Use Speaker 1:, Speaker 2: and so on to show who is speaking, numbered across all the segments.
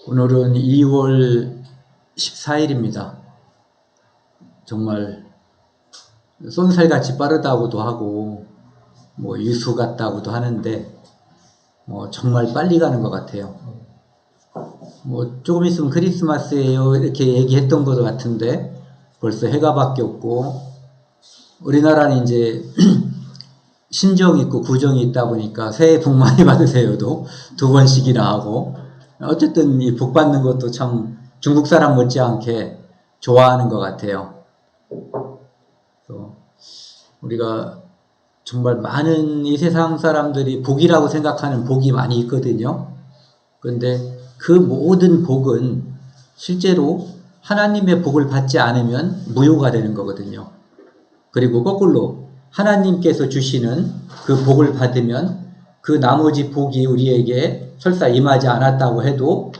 Speaker 1: 오늘은 2월 14일입니다. 정말 쏜살같이 빠르다고도 하고 유수 같다고도 하는데 정말 빨리 가는 것 같아요. 조금 있으면 크리스마스예요 이렇게 얘기했던 것 같은데 벌써 해가 바뀌었고, 우리나라는 이제 신정이 있고 구정이 있다 보니까 새해 복 많이 받으세요도 2번씩이나 하고, 어쨌든 이 복 받는 것도 참 중국 사람 못지않게 좋아하는 것 같아요. 우리가 정말 많은 이 세상 사람들이 복이라고 생각하는 복이 많이 있거든요. 그런데 그 모든 복은 실제로 하나님의 복을 받지 않으면 무효가 되는 거거든요. 그리고 거꾸로 하나님께서 주시는 그 복을 받으면 그 나머지 복이 우리에게 설사 임하지 않았다고 해도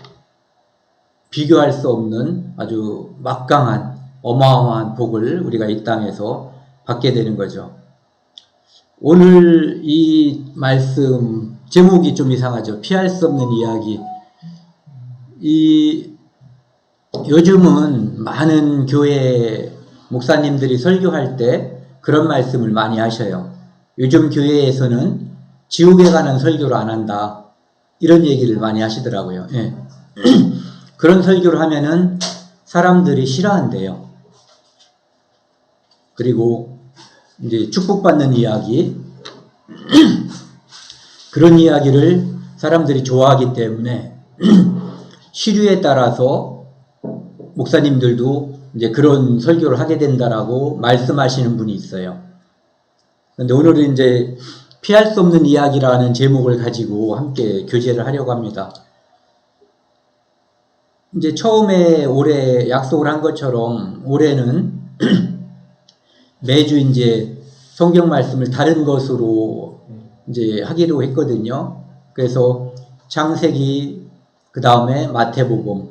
Speaker 1: 비교할 수 없는 아주 막강한 어마어마한 복을 우리가 이 땅에서 받게 되는 거죠. 오늘 이 말씀 제목이 좀 이상하죠. 피할 수 없는 이야기. 요즘은 많은 교회 목사님들이 설교할 때 그런 말씀을 많이 하셔요. 요즘 교회에서는 지옥에 가는 설교를 안 한다, 이런 얘기를 많이 하시더라고요. 예. 그런 설교를 하면은 사람들이 싫어한대요. 그리고 이제 축복받는 이야기, 그런 이야기를 사람들이 좋아하기 때문에 시류에 따라서 목사님들도 이제 그런 설교를 하게 된다라고 말씀하시는 분이 있어요. 그런데 오늘은 이제 피할 수 없는 이야기라는 제목을 가지고 함께 교제를 하려고 합니다. 이제 처음에 올해 약속을 한 것처럼 올해는 매주 이제 성경 말씀을 다른 것으로 이제 하기로 했거든요. 그래서 창세기, 그 다음에 마태복음,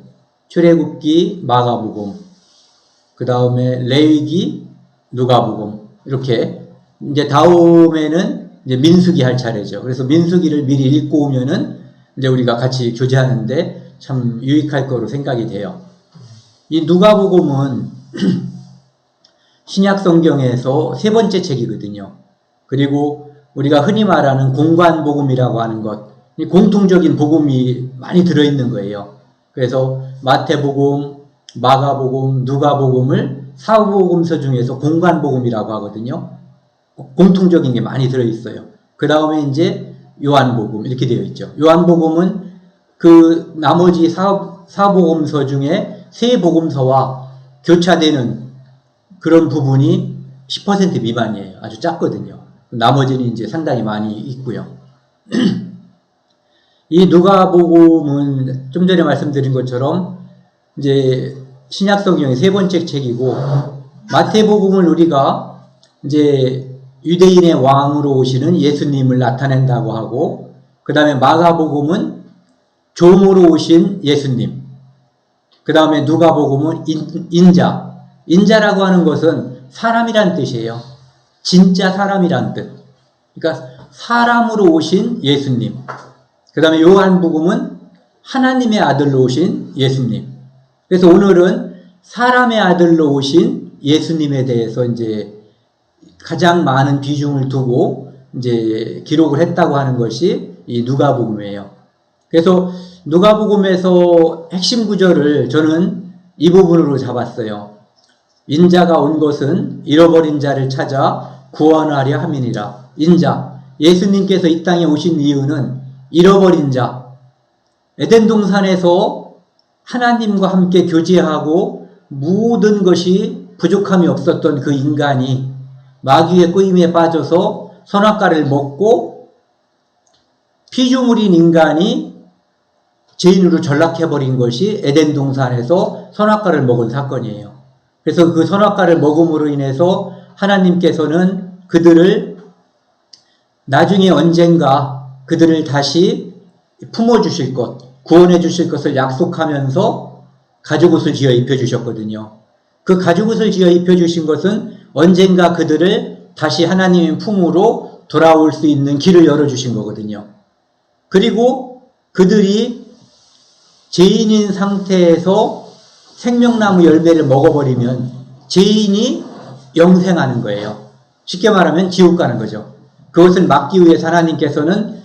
Speaker 1: 출애굽기, 마가복음, 그 다음에 레위기, 누가복음, 이렇게 이제 다음에는 이제 민수기 할 차례죠. 그래서 민수기를 미리 읽고 오면은 이제 우리가 같이 교제하는데 참 유익할 거로 생각이 돼요. 이 누가복음은 신약 성경에서 3번째 책이거든요. 그리고 우리가 흔히 말하는 공관복음이라고 하는 것, 이 공통적인 복음이 많이 들어있는 거예요. 그래서 마태복음, 마가복음, 누가복음을 사복음서 중에서 공관복음이라고 하거든요. 공통적인 게 많이 들어있어요. 그 다음에 이제 요한복음 이렇게 되어 있죠. 요한복음은 그 나머지 사복음서 중에 세 복음서와 교차되는 그런 부분이 10% 미만이에요. 아주 작거든요. 나머지는 이제 상당히 많이 있고요. 이 누가복음은 좀 전에 말씀드린 것처럼 이제 신약 성경의 3번째 책이고, 마태복음을 우리가 이제 유대인의 왕으로 오시는 예수님을 나타낸다고 하고, 그 다음에 마가복음은 종으로 오신 예수님, 그 다음에 누가복음은 인자라고 하는 것은 사람이란 뜻이에요. 진짜 사람이란 뜻. 그러니까 사람으로 오신 예수님. 그 다음에 요한복음은 하나님의 아들로 오신 예수님. 그래서 오늘은 사람의 아들로 오신 예수님에 대해서 이제 가장 많은 비중을 두고 이제 기록을 했다고 하는 것이 이 누가복음이에요. 그래서 누가복음에서 핵심 구절을 저는 이 부분으로 잡았어요. 인자가 온 것은 잃어버린 자를 찾아 구원하려 함이니라. 인자, 예수님께서 이 땅에 오신 이유는 잃어버린 자, 에덴 동산에서 하나님과 함께 교제하고 모든 것이 부족함이 없었던 그 인간이 마귀의 꼬임에 빠져서 선악과를 먹고 피조물인 인간이 죄인으로 전락해버린 것이 에덴 동산에서 선악과를 먹은 사건이에요. 그래서 그 선악과를 먹음으로 인해서 하나님께서는 그들을 나중에 언젠가 그들을 다시 품어주실 것, 구원해 주실 것을 약속하면서 가죽옷을 지어 입혀주셨거든요. 그 가죽옷을 지어 입혀주신 것은 언젠가 그들을 다시 하나님의 품으로 돌아올 수 있는 길을 열어주신 거거든요. 그리고 그들이 죄인인 상태에서 생명나무 열매를 먹어버리면 죄인이 영생하는 거예요. 쉽게 말하면 지옥 가는 거죠. 그것을 막기 위해서 하나님께서는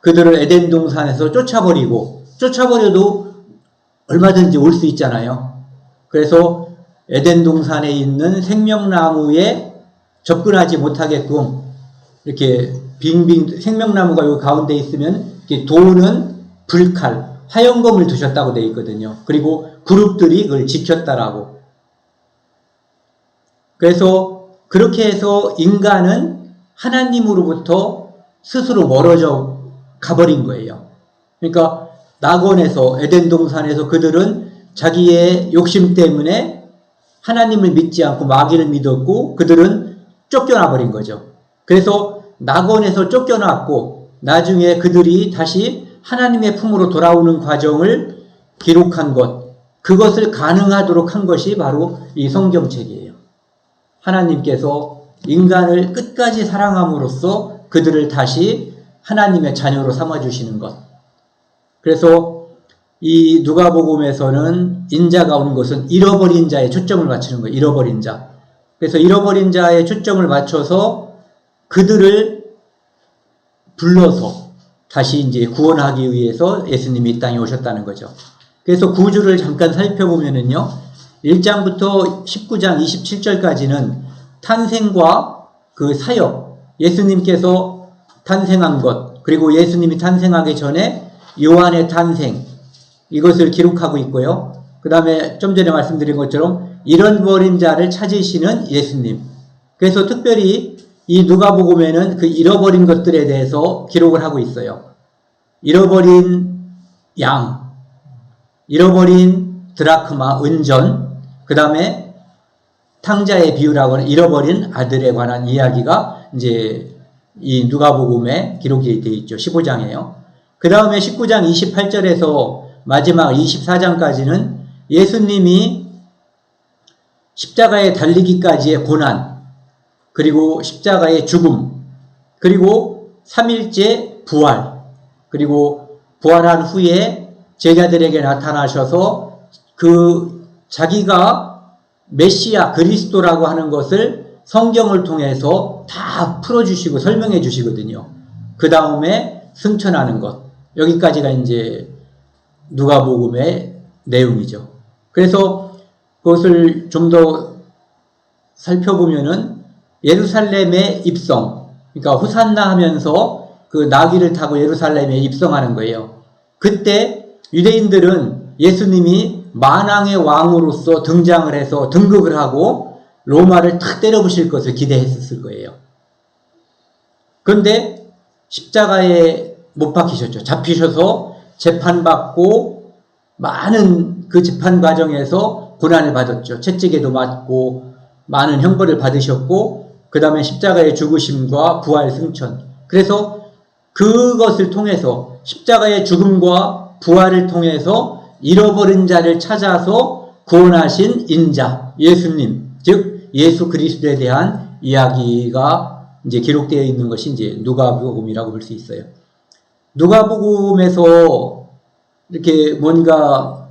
Speaker 1: 그들을 에덴 동산에서 쫓아버려도 얼마든지 올 수 있잖아요. 그래서 에덴 동산에 있는 생명나무에 접근하지 못하게끔 이렇게 빙빙 생명나무가 여기 가운데 있으면 도는 불칼, 화염검을 두셨다고 되어 있거든요. 그리고 그룹들이 그걸 지켰다라고. 그래서 그렇게 해서 인간은 하나님으로부터 스스로 멀어져 가버린 거예요. 그러니까 낙원에서 에덴 동산에서 그들은 자기의 욕심 때문에 하나님을 믿지 않고 마귀를 믿었고 그들은 쫓겨나 버린 거죠. 그래서 낙원에서 쫓겨났고 나중에 그들이 다시 하나님의 품으로 돌아오는 과정을 기록한 것, 그것을 가능하도록 한 것이 바로 이 성경책이에요. 하나님께서 인간을 끝까지 사랑함으로써 그들을 다시 하나님의 자녀로 삼아주시는 것. 그래서 이 누가복음에서는 인자가 오는 것은 잃어버린 자에 초점을 맞추는 거예요. 잃어버린 자. 그래서 잃어버린 자에 초점을 맞춰서 그들을 불러서 다시 이제 구원하기 위해서 예수님이 이 땅에 오셨다는 거죠. 그래서 구주를 잠깐 살펴보면은요, 1장부터 19장 27절까지는 탄생과 그 사역, 예수님께서 탄생한 것, 그리고 예수님이 탄생하기 전에 요한의 탄생, 이것을 기록하고 있고요. 그 다음에 좀 전에 말씀드린 것처럼 잃어버린 자를 찾으시는 예수님. 그래서 특별히 이 누가복음에는 그 잃어버린 것들에 대해서 기록을 하고 있어요. 잃어버린 양, 잃어버린 드라크마, 은전, 그 다음에 탕자의 비유라고 하는 잃어버린 아들에 관한 이야기가 이제 이 누가복음에 기록이 되어 있죠. 15장이에요. 그 다음에 19장 28절에서 마지막 24장까지는 예수님이 십자가에 달리기까지의 고난, 그리고 십자가의 죽음, 그리고 3일째 부활, 그리고 부활한 후에 제자들에게 나타나셔서 그 자기가 메시아 그리스도라고 하는 것을 성경을 통해서 다 풀어주시고 설명해 주시거든요. 그 다음에 승천하는 것. 여기까지가 이제 누가복음의 내용이죠. 그래서 그것을 좀 더 살펴보면은 예루살렘의 입성, 그러니까 호산나 하면서 그 나귀를 타고 예루살렘에 입성하는 거예요. 그때 유대인들은 예수님이 만왕의 왕으로서 등장을 해서 등극을 하고 로마를 탁 때려부실 것을 기대했을 거예요. 그런데 십자가에 못 박히셨죠. 잡히셔서 재판받고 많은 그 재판 과정에서 고난을 받았죠. 채찍에도 맞고 많은 형벌을 받으셨고 그 다음에 십자가의 죽으심과 부활 승천. 그래서 그것을 통해서 십자가의 죽음과 부활을 통해서 잃어버린 자를 찾아서 구원하신 인자, 예수님, 즉 예수 그리스도에 대한 이야기가 이제 기록되어 있는 것이 이제 누가복음이라고 볼 수 있어요. 누가복음에서 이렇게 뭔가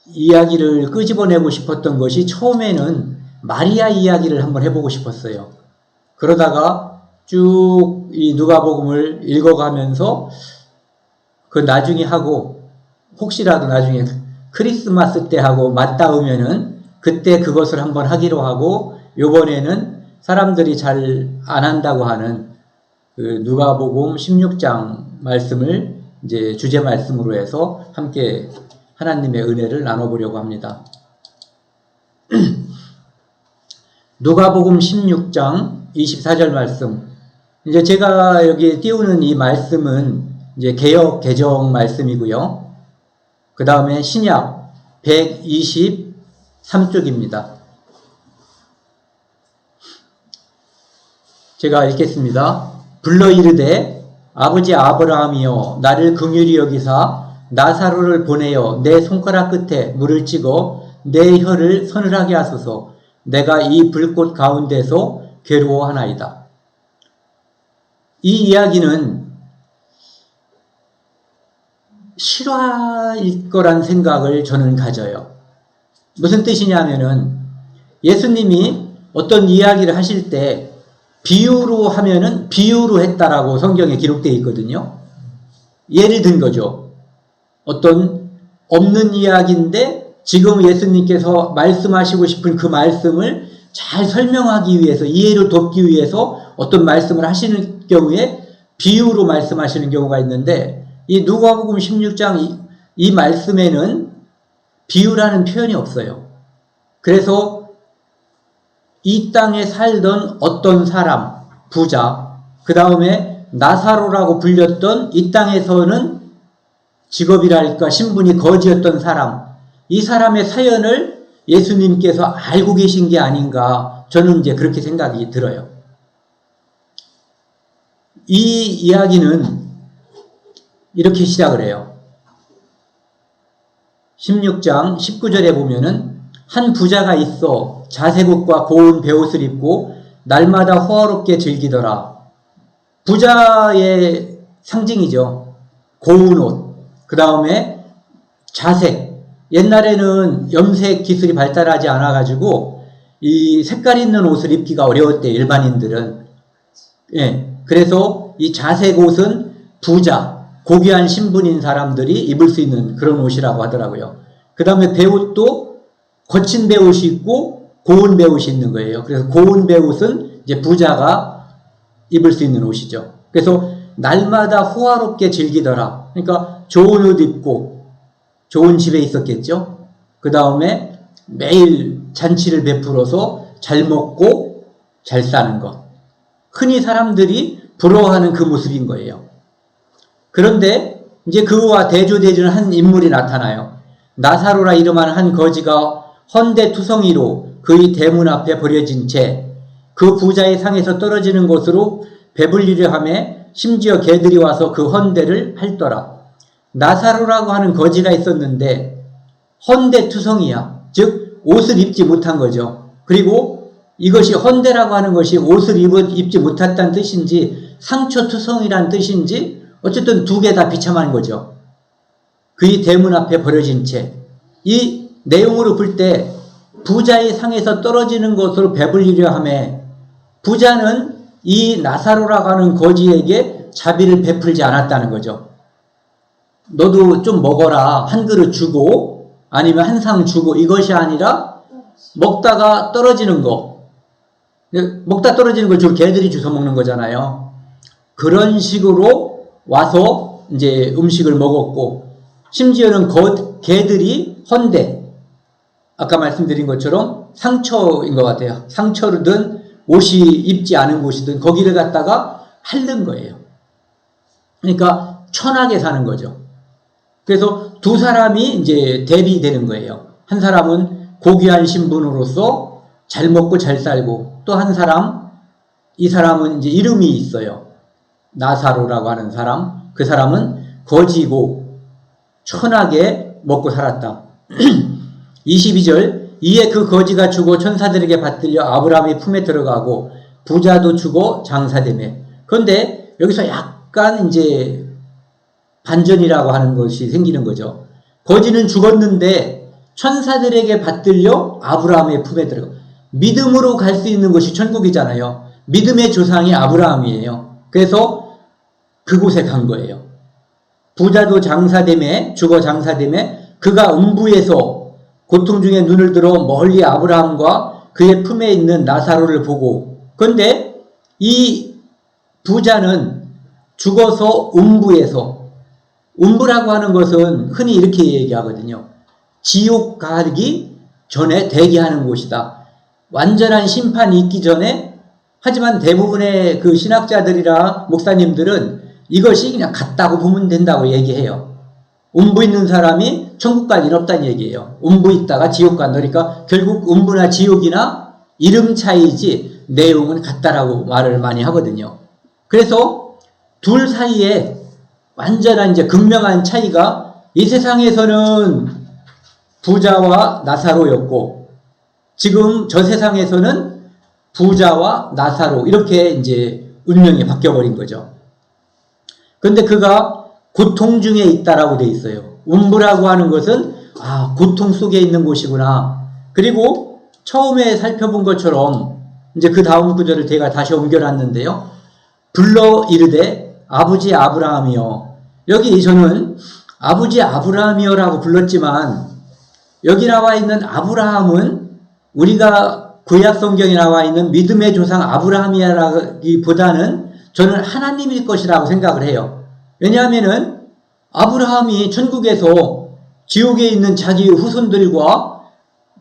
Speaker 1: 이야기를 끄집어내고 싶었던 것이 처음에는 마리아 이야기를 한번 해보고 싶었어요. 그러다가 쭉 이 누가복음을 읽어가면서 그 나중에 하고 혹시라도 나중에 크리스마스 때 하고 맞닿으면은 그때 그것을 한번 하기로 하고 요번에는 사람들이 잘 안 한다고 하는 그 누가복음 16장 말씀을 이제 주제 말씀으로 해서 함께 하나님의 은혜를 나눠보려고 합니다. 누가복음 16장 24절 말씀. 이제 제가 여기 띄우는 이 말씀은 이제 개역 개정 말씀이고요. 그 다음에 신약 123쪽입니다. 제가 읽겠습니다. 불러 이르되 아버지 아브라함이여 나를 긍휼히 여기사 나사로를 보내어 내 손가락 끝에 물을 찍어 내 혀를 서늘하게 하소서. 내가 이 불꽃 가운데서 괴로워하나이다. 이 이야기는 실화일 거란 생각을 저는 가져요. 무슨 뜻이냐면은 예수님이 어떤 이야기를 하실 때 비유로 하면은 비유로 했다라고 성경에 기록되어 있거든요. 예를 든 거죠. 어떤 없는 이야기인데 지금 예수님께서 말씀하시고 싶은 그 말씀을 잘 설명하기 위해서, 이해를 돕기 위해서 어떤 말씀을 하시는 경우에 비유로 말씀하시는 경우가 있는데, 이 누가복음 16장 이 말씀에는 비유라는 표현이 없어요. 그래서 이 땅에 살던 어떤 사람, 부자, 그 다음에 나사로라고 불렸던 이 땅에서는 직업이랄까 신분이 거지였던 사람, 이 사람의 사연을 예수님께서 알고 계신 게 아닌가, 저는 이제 그렇게 생각이 들어요. 이 이야기는 이렇게 시작을 해요. 16장 19절에 보면은 한 부자가 있어 자색 옷과 고운 베옷을 입고 날마다 호화롭게 즐기더라. 부자의 상징이죠. 고운 옷, 그 다음에 자색. 옛날에는 염색 기술이 발달하지 않아가지고 이 색깔 있는 옷을 입기가 어려웠대, 일반인들은. 예. 그래서 이 자색 옷은 부자, 고귀한 신분인 사람들이 입을 수 있는 그런 옷이라고 하더라고요. 그 다음에 베옷도 거친 베옷이 있고 고운 베옷이 있는 거예요. 그래서 고운 베옷은 이제 부자가 입을 수 있는 옷이죠. 그래서 날마다 호화롭게 즐기더라. 그러니까 좋은 옷 입고 좋은 집에 있었겠죠. 그 다음에 매일 잔치를 베풀어서 잘 먹고 잘 사는 것. 흔히 사람들이 부러워하는 그 모습인 거예요. 그런데 이제 그와 대조되는 한 인물이 나타나요. 나사로라 이름하는 한 거지가 헌데투성이로 그의 대문 앞에 버려진 채 그 부자의 상에서 떨어지는 곳으로 배불리려 하매 심지어 개들이 와서 그 헌데를 핥더라. 나사로라고 하는 거지가 있었는데 헌데투성이야. 즉 옷을 입지 못한 거죠. 그리고 이것이 헌데라고 하는 것이 옷을 입지 못했다는 뜻인지 상처투성이라는 뜻인지 어쨌든 두 개 다 비참한 거죠. 그의 대문 앞에 버려진 채. 이 내용으로 볼 때 부자의 상에서 떨어지는 것으로 배불리려 하매 부자는 이 나사로라고 하는 거지에게 자비를 베풀지 않았다는 거죠. 너도 좀 먹어라, 한 그릇 주고 아니면 한 상 주고, 이것이 아니라 먹다가 떨어지는 거, 먹다 떨어지는 걸 주로 개들이 주워 먹는 거잖아요. 그런 식으로 와서 이제 음식을 먹었고, 심지어는 개들이 헌데, 아까 말씀드린 것처럼 상처인 것 같아요. 상처든 옷이 입지 않은 곳이든 거기를 갖다가 핥는 거예요. 그러니까 천하게 사는 거죠. 그래서 두 사람이 이제 대비되는 거예요. 한 사람은 고귀한 신분으로서 잘 먹고 잘 살고, 또 한 사람, 이 사람은 이제 이름이 있어요. 나사로라고 하는 사람. 그 사람은 거지고 천하게 먹고 살았다. 22절, 이에 그 거지가 죽어 천사들에게 받들려 아브라함의 품에 들어가고 부자도 죽어 장사되매. 그런데 여기서 약간 이제 반전이라고 하는 것이 생기는 거죠. 거지는 죽었는데 천사들에게 받들려 아브라함의 품에 들어가. 믿음으로 갈 수 있는 것이 천국이잖아요. 믿음의 조상이 아브라함이에요. 그래서 그곳에 간 거예요. 부자도 장사되매, 죽어 장사되매, 그가 음부에서 고통 중에 눈을 들어 멀리 아브라함과 그의 품에 있는 나사로를 보고, 그런데 이 부자는 죽어서 음부에서, 음부라고 하는 것은 흔히 이렇게 얘기하거든요. 지옥 가기 전에 대기하는 곳이다. 완전한 심판이 있기 전에. 하지만 대부분의 그 신학자들이나 목사님들은 이것이 그냥 같다고 보면 된다고 얘기해요. 음부 있는 사람이 천국 갈 일 없다는 얘기예요. 음부 있다가 지옥 간다. 그러니까 결국 음부나 지옥이나 이름 차이지 내용은 같다라고 말을 많이 하거든요. 그래서 둘 사이에 완전한 이제 극명한 차이가, 이 세상에서는 부자와 나사로였고 지금 저 세상에서는 부자와 나사로, 이렇게 이제 운명이 바뀌어버린 거죠. 그런데 그가 고통 중에 있다라고 돼 있어요. 음부라고 하는 것은 고통 속에 있는 곳이구나. 그리고 처음에 살펴본 것처럼 이제 그 다음 구절을 제가 다시 옮겨놨는데요. 불러 이르되 아버지 아브라함이여. 여기 저는 아버지 아브라함이여라고 불렀지만 여기 나와 있는 아브라함은 우리가 구약 성경에 나와 있는 믿음의 조상 아브라함이라기보다는 저는 하나님일 것이라고 생각을 해요. 왜냐하면은 아브라함이 천국에서 지옥에 있는 자기 후손들과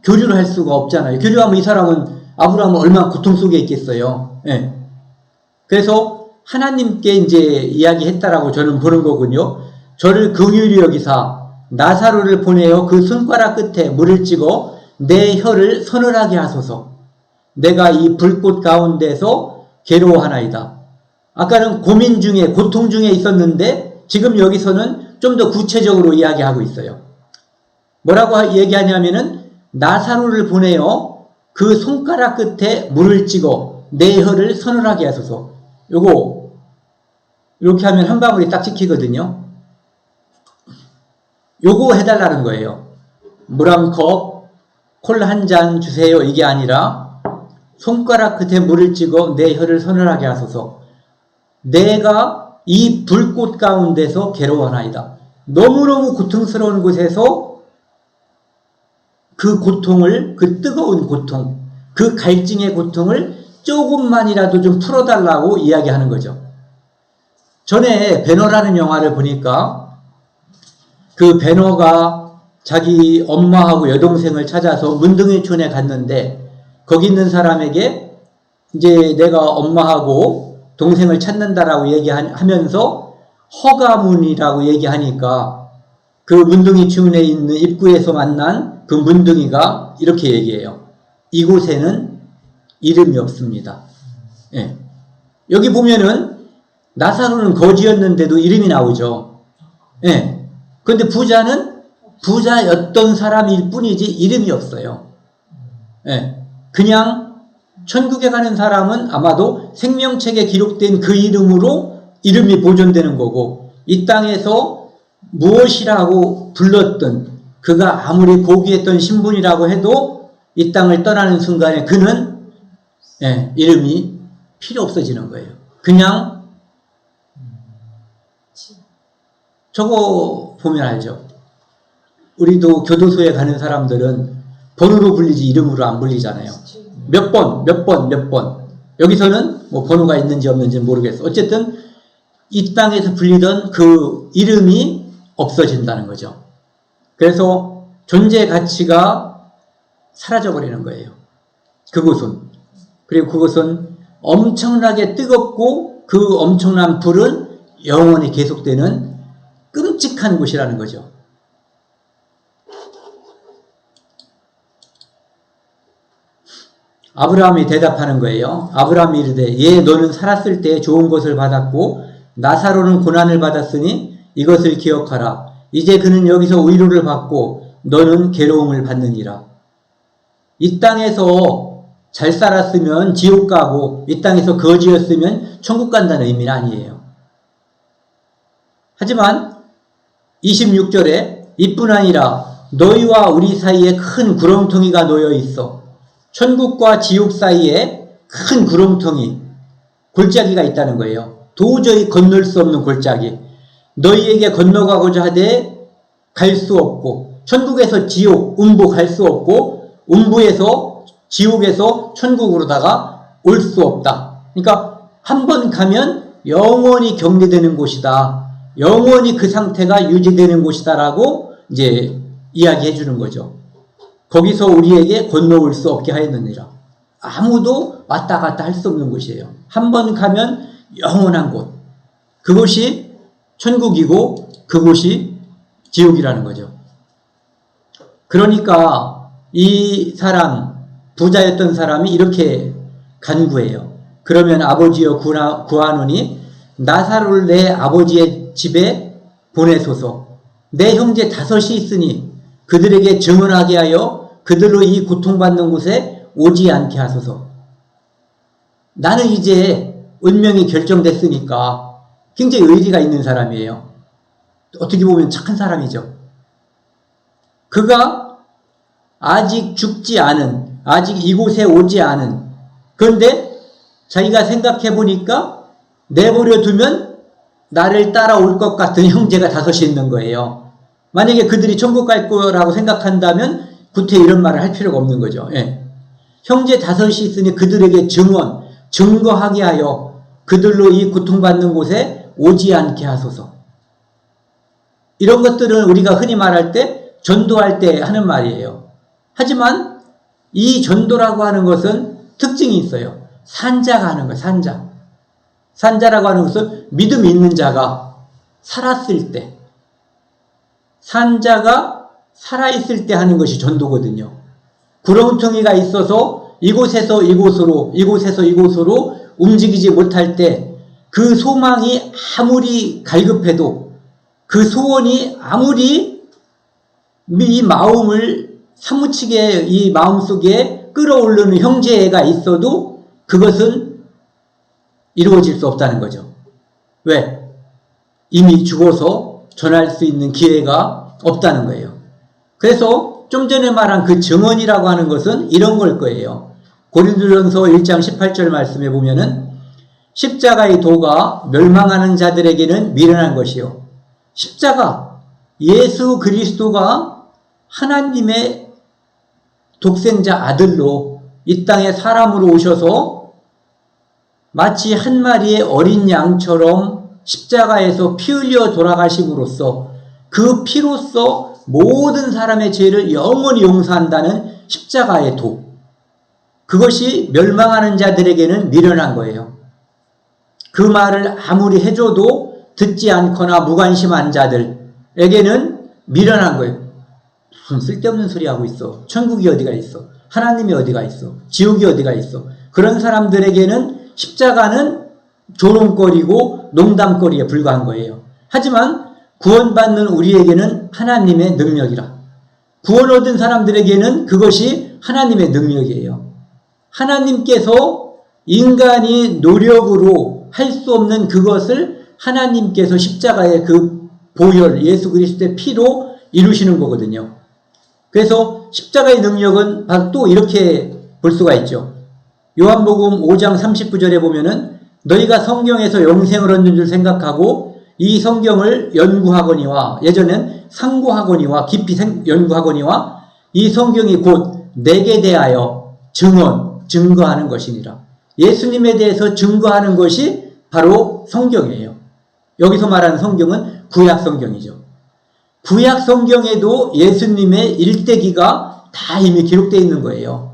Speaker 1: 교류를 할 수가 없잖아요. 교류하면 이 사람은 아브라함은 얼마나 고통 속에 있겠어요. 예. 그래서 하나님께 이제 이야기했다라고 저는 보는 거군요. 저를 긍휼히 여기사 나사로를 보내어 그 손가락 끝에 물을 찍어 내 혀를 서늘하게 하소서. 내가 이 불꽃 가운데서 괴로워하나이다. 아까는 고민 중에 고통 중에 있었는데 지금 여기서는 좀 더 구체적으로 이야기하고 있어요. 뭐라고 얘기하냐면은 나사로를 보내어 그 손가락 끝에 물을 찍어 내 혀를 서늘하게 하소서. 요거 이렇게 하면 한 방울이 딱 찍히거든요. 요거 해달라는 거예요. 물 한 컵, 콜라 한 잔 주세요. 이게 아니라 손가락 끝에 물을 찍어 내 혀를 서늘하게 하소서. 내가 이 불꽃 가운데서 괴로워하나이다. 너무너무 고통스러운 곳에서 그 고통을, 그 뜨거운 고통, 그 갈증의 고통을 조금만이라도 좀 풀어달라고 이야기하는 거죠. 전에 배너라는 영화를 보니까 그 배너가 자기 엄마하고 여동생을 찾아서 문둥이촌에 갔는데 거기 있는 사람에게 이제 내가 엄마하고 동생을 찾는다라고 얘기하면서 허가문이라고 얘기하니까 그 문둥이촌에 있는 입구에서 만난 그 문둥이가 이렇게 얘기해요. 이곳에는 이름이 없습니다. 예. 여기 보면은 나사로는 거지였는데도 이름이 나오죠. 예. 그런데 부자는 부자였던 사람일 뿐이지 이름이 없어요. 예. 그냥 천국에 가는 사람은 아마도 생명책에 기록된 그 이름으로 이름이 보존되는 거고 이 땅에서 무엇이라고 불렀던 그가 아무리 고귀했던 신분이라고 해도 이 땅을 떠나는 순간에 그는 이름이 필요 없어지는 거예요. 그냥 저거 보면 알죠. 우리도 교도소에 가는 사람들은 번호로 불리지 이름으로 안 불리잖아요. 몇 번. 여기서는 뭐 번호가 있는지 없는지 모르겠어. 어쨌든 이 땅에서 불리던 그 이름이 없어진다는 거죠. 그래서 존재 가치가 사라져버리는 거예요. 그곳은. 그리고 그곳은 엄청나게 뜨겁고 그 엄청난 불은 영원히 계속되는 끔찍한 곳이라는 거죠. 아브라함이 대답하는 거예요. 아브라함이 이르되 예 너는 살았을 때 좋은 것을 받았고 나사로는 고난을 받았으니 이것을 기억하라. 이제 그는 여기서 위로를 받고 너는 괴로움을 받느니라. 이 땅에서 잘 살았으면 지옥 가고 이 땅에서 거지였으면 천국 간다는 의미는 아니에요. 하지만 26절에 이뿐 아니라 너희와 우리 사이에 큰 구렁텅이가 놓여 있어. 천국과 지옥 사이에 큰 구렁텅이, 골짜기가 있다는 거예요. 도저히 건널 수 없는 골짜기. 너희에게 건너가고자 하되 갈 수 없고 천국에서 지옥, 음부 갈 수 없고 음부에서 지옥에서 천국으로다가 올 수 없다. 그러니까 한 번 가면 영원히 격리되는 곳이다. 영원히 그 상태가 유지되는 곳이다라고 이제 이야기해 주는 거죠. 거기서 우리에게 건너올 수 없게 하였느니라. 아무도 왔다 갔다 할 수 없는 곳이에요. 한 번 가면 영원한 곳. 그곳이 천국이고 그곳이 지옥이라는 거죠. 그러니까 이 사람, 부자였던 사람이 이렇게 간구해요. 그러면 아버지여 구하노니 나사로를 내 아버지의 집에 보내소서. 내 형제 5이 있으니 그들에게 증언하게 하여 그들로 이 고통받는 곳에 오지 않게 하소서. 나는 이제 운명이 결정됐으니까 굉장히 의리가 있는 사람이에요. 어떻게 보면 착한 사람이죠. 그가 아직 죽지 않은, 아직 이곳에 오지 않은, 그런데 자기가 생각해 보니까 내버려 두면 나를 따라올 것 같은 형제가 다섯이 있는 거예요. 만약에 그들이 천국 갈 거라고 생각한다면 구태 이런 말을 할 필요가 없는 거죠. 예. 형제 다섯이 있으니 그들에게 증거하게 하여 그들로 이 고통받는 곳에 오지 않게 하소서. 이런 것들은 우리가 흔히 말할 때 전도할 때 하는 말이에요. 하지만 이 전도라고 하는 것은 특징이 있어요. 산자가 하는 거예요. 산자라고 하는 것은 믿음이 있는 자가 살았을 때, 산자가 살아있을 때 하는 것이 전도거든요. 구렁텅이가 있어서 이곳에서 이곳으로 움직이지 못할 때 그 소망이 아무리 갈급해도, 그 소원이 아무리 이 마음을 사무치게 이 마음속에 끌어오르는 형제가 있어도 그것은 이루어질 수 없다는 거죠. 왜? 이미 죽어서 전할 수 있는 기회가 없다는 거예요. 그래서 좀 전에 말한 그 증언이라고 하는 것은 이런 걸 거예요. 고린도전서 1장 18절 말씀에 보면은 십자가의 도가 멸망하는 자들에게는 미련한 것이요. 십자가, 예수 그리스도가 하나님의 독생자 아들로 이 땅에 사람으로 오셔서 마치 한 마리의 어린 양처럼 십자가에서 피 흘려 돌아가심으로써 그 피로써 모든 사람의 죄를 영원히 용서한다는 십자가의 도. 그것이 멸망하는 자들에게는 미련한 거예요. 그 말을 아무리 해줘도 듣지 않거나 무관심한 자들에게는 미련한 거예요. 무슨 쓸데없는 소리 하고 있어. 천국이 어디가 있어. 하나님이 어디가 있어. 지옥이 어디가 있어. 그런 사람들에게는 십자가는 조롱거리고 농담거리에 불과한 거예요. 하지만 구원받는 우리에게는 하나님의 능력이라. 구원 얻은 사람들에게는 그것이 하나님의 능력이에요. 하나님께서 인간이 노력으로 할 수 없는 그것을 하나님께서 십자가의 그 보혈, 예수 그리스도의 피로 이루시는 거거든요. 그래서 십자가의 능력은 바로 또 이렇게 볼 수가 있죠. 요한복음 5장 39절에 보면은 너희가 성경에서 영생을 얻는 줄 생각하고 이 성경을 연구하거니와, 예전엔 상고하거니와 깊이 연구하거니와 이 성경이 곧 내게 대하여 증거하는 것이니라. 예수님에 대해서 증거하는 것이 바로 성경이에요. 여기서 말하는 성경은 구약 성경이죠. 구약 성경에도 예수님의 일대기가 다 이미 기록되어 있는 거예요.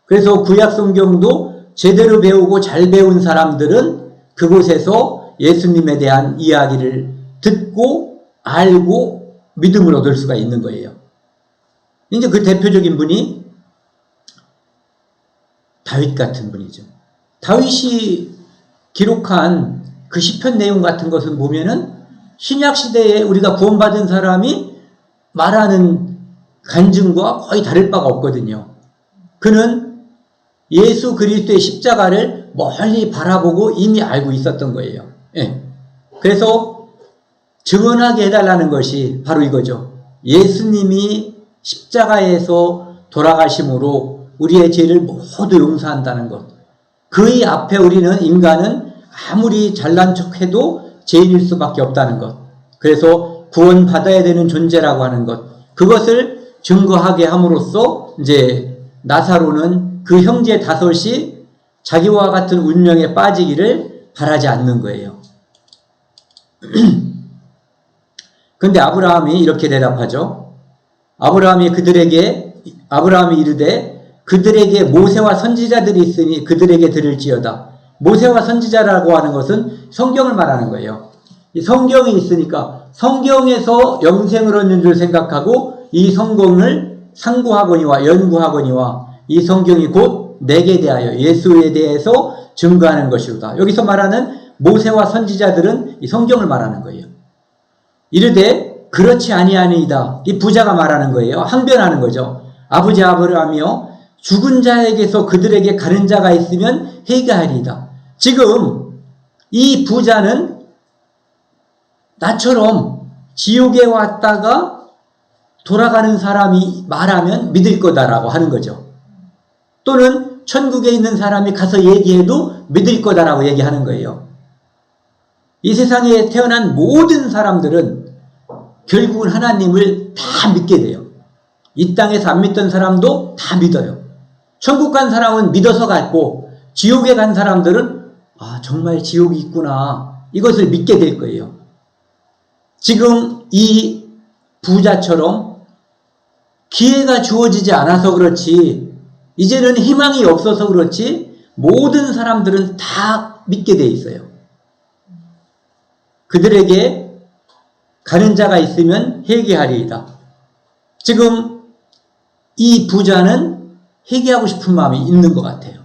Speaker 1: 그래서 구약 성경도 제대로 배우고 잘 배운 사람들은 그곳에서 예수님에 대한 이야기를 듣고 알고 믿음을 얻을 수가 있는 거예요. 이제 그 대표적인 분이 다윗 같은 분이죠. 다윗이 기록한 그 시편 내용 같은 것을 보면은 신약 시대에 우리가 구원받은 사람이 말하는 간증과 거의 다를 바가 없거든요. 그는 예수 그리스도의 십자가를 멀리 바라보고 이미 알고 있었던 거예요. 예. 그래서 증언하게 해달라는 것이 바로 이거죠. 예수님이 십자가에서 돌아가심으로 우리의 죄를 모두 용서한다는 것. 그의 앞에 우리는 인간은 아무리 잘난 척해도 죄인일 수밖에 없다는 것. 그래서 구원받아야 되는 존재라고 하는 것. 그것을 증거하게 함으로써 이제 나사로는 그 형제 다섯이 자기와 같은 운명에 빠지기를 바라지 않는 거예요. 근데 아브라함이 이렇게 대답하죠. 아브라함이 이르되 그들에게 모세와 선지자들이 있으니 그들에게 들을지어다. 모세와 선지자라고 하는 것은 성경을 말하는 거예요. 이 성경이 있으니까 성경에서 영생을 얻는 줄 생각하고 이 성경을 상고하거니와 연구하거니와 이 성경이 곧 내게 대하여 예수에 대해서 증거하는 것이로다. 여기서 말하는 모세와 선지자들은 이 성경을 말하는 거예요. 이르되 그렇지 아니하니이다. 이 부자가 말하는 거예요. 항변하는 거죠. 아버지 아브라함이여 죽은 자에게서 그들에게 가는 자가 있으면 회개하리이다. 지금 이 부자는 나처럼 지옥에 왔다가 돌아가는 사람이 말하면 믿을 거다라고 하는 거죠. 또는 천국에 있는 사람이 가서 얘기해도 믿을 거다라고 얘기하는 거예요. 이 세상에 태어난 모든 사람들은 결국은 하나님을 다 믿게 돼요. 이 땅에서 안 믿던 사람도 다 믿어요. 천국 간 사람은 믿어서 갔고, 지옥에 간 사람들은 정말 지옥이 있구나, 이것을 믿게 될 거예요. 지금 이 부자처럼 기회가 주어지지 않아서 그렇지, 이제는 희망이 없어서 그렇지, 모든 사람들은 다 믿게 돼 있어요. 그들에게 가는 자가 있으면 회개하리이다. 지금 이 부자는 회개하고 싶은 마음이 있는 것 같아요.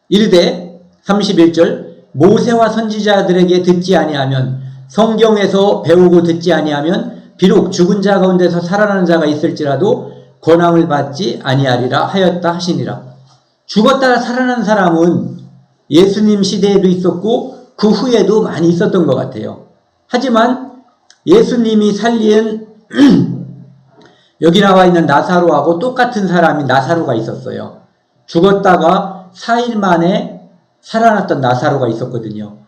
Speaker 1: 이르되 31절 모세와 선지자들에게 듣지 아니하면, 성경에서 배우고 듣지 아니하면 비록 죽은 자 가운데서 살아나는 자가 있을지라도 권함을 받지 아니하리라 하였다 하시니라. 죽었다가 살아난 사람은 예수님 시대에도 있었고 그 후에도 많이 있었던 것 같아요. 하지만 예수님이 살린 여기 나와 있는 나사로하고 똑같은 사람이 나사로가 있었어요. 죽었다가 4일 만에 살아났던 나사로가 있었거든요.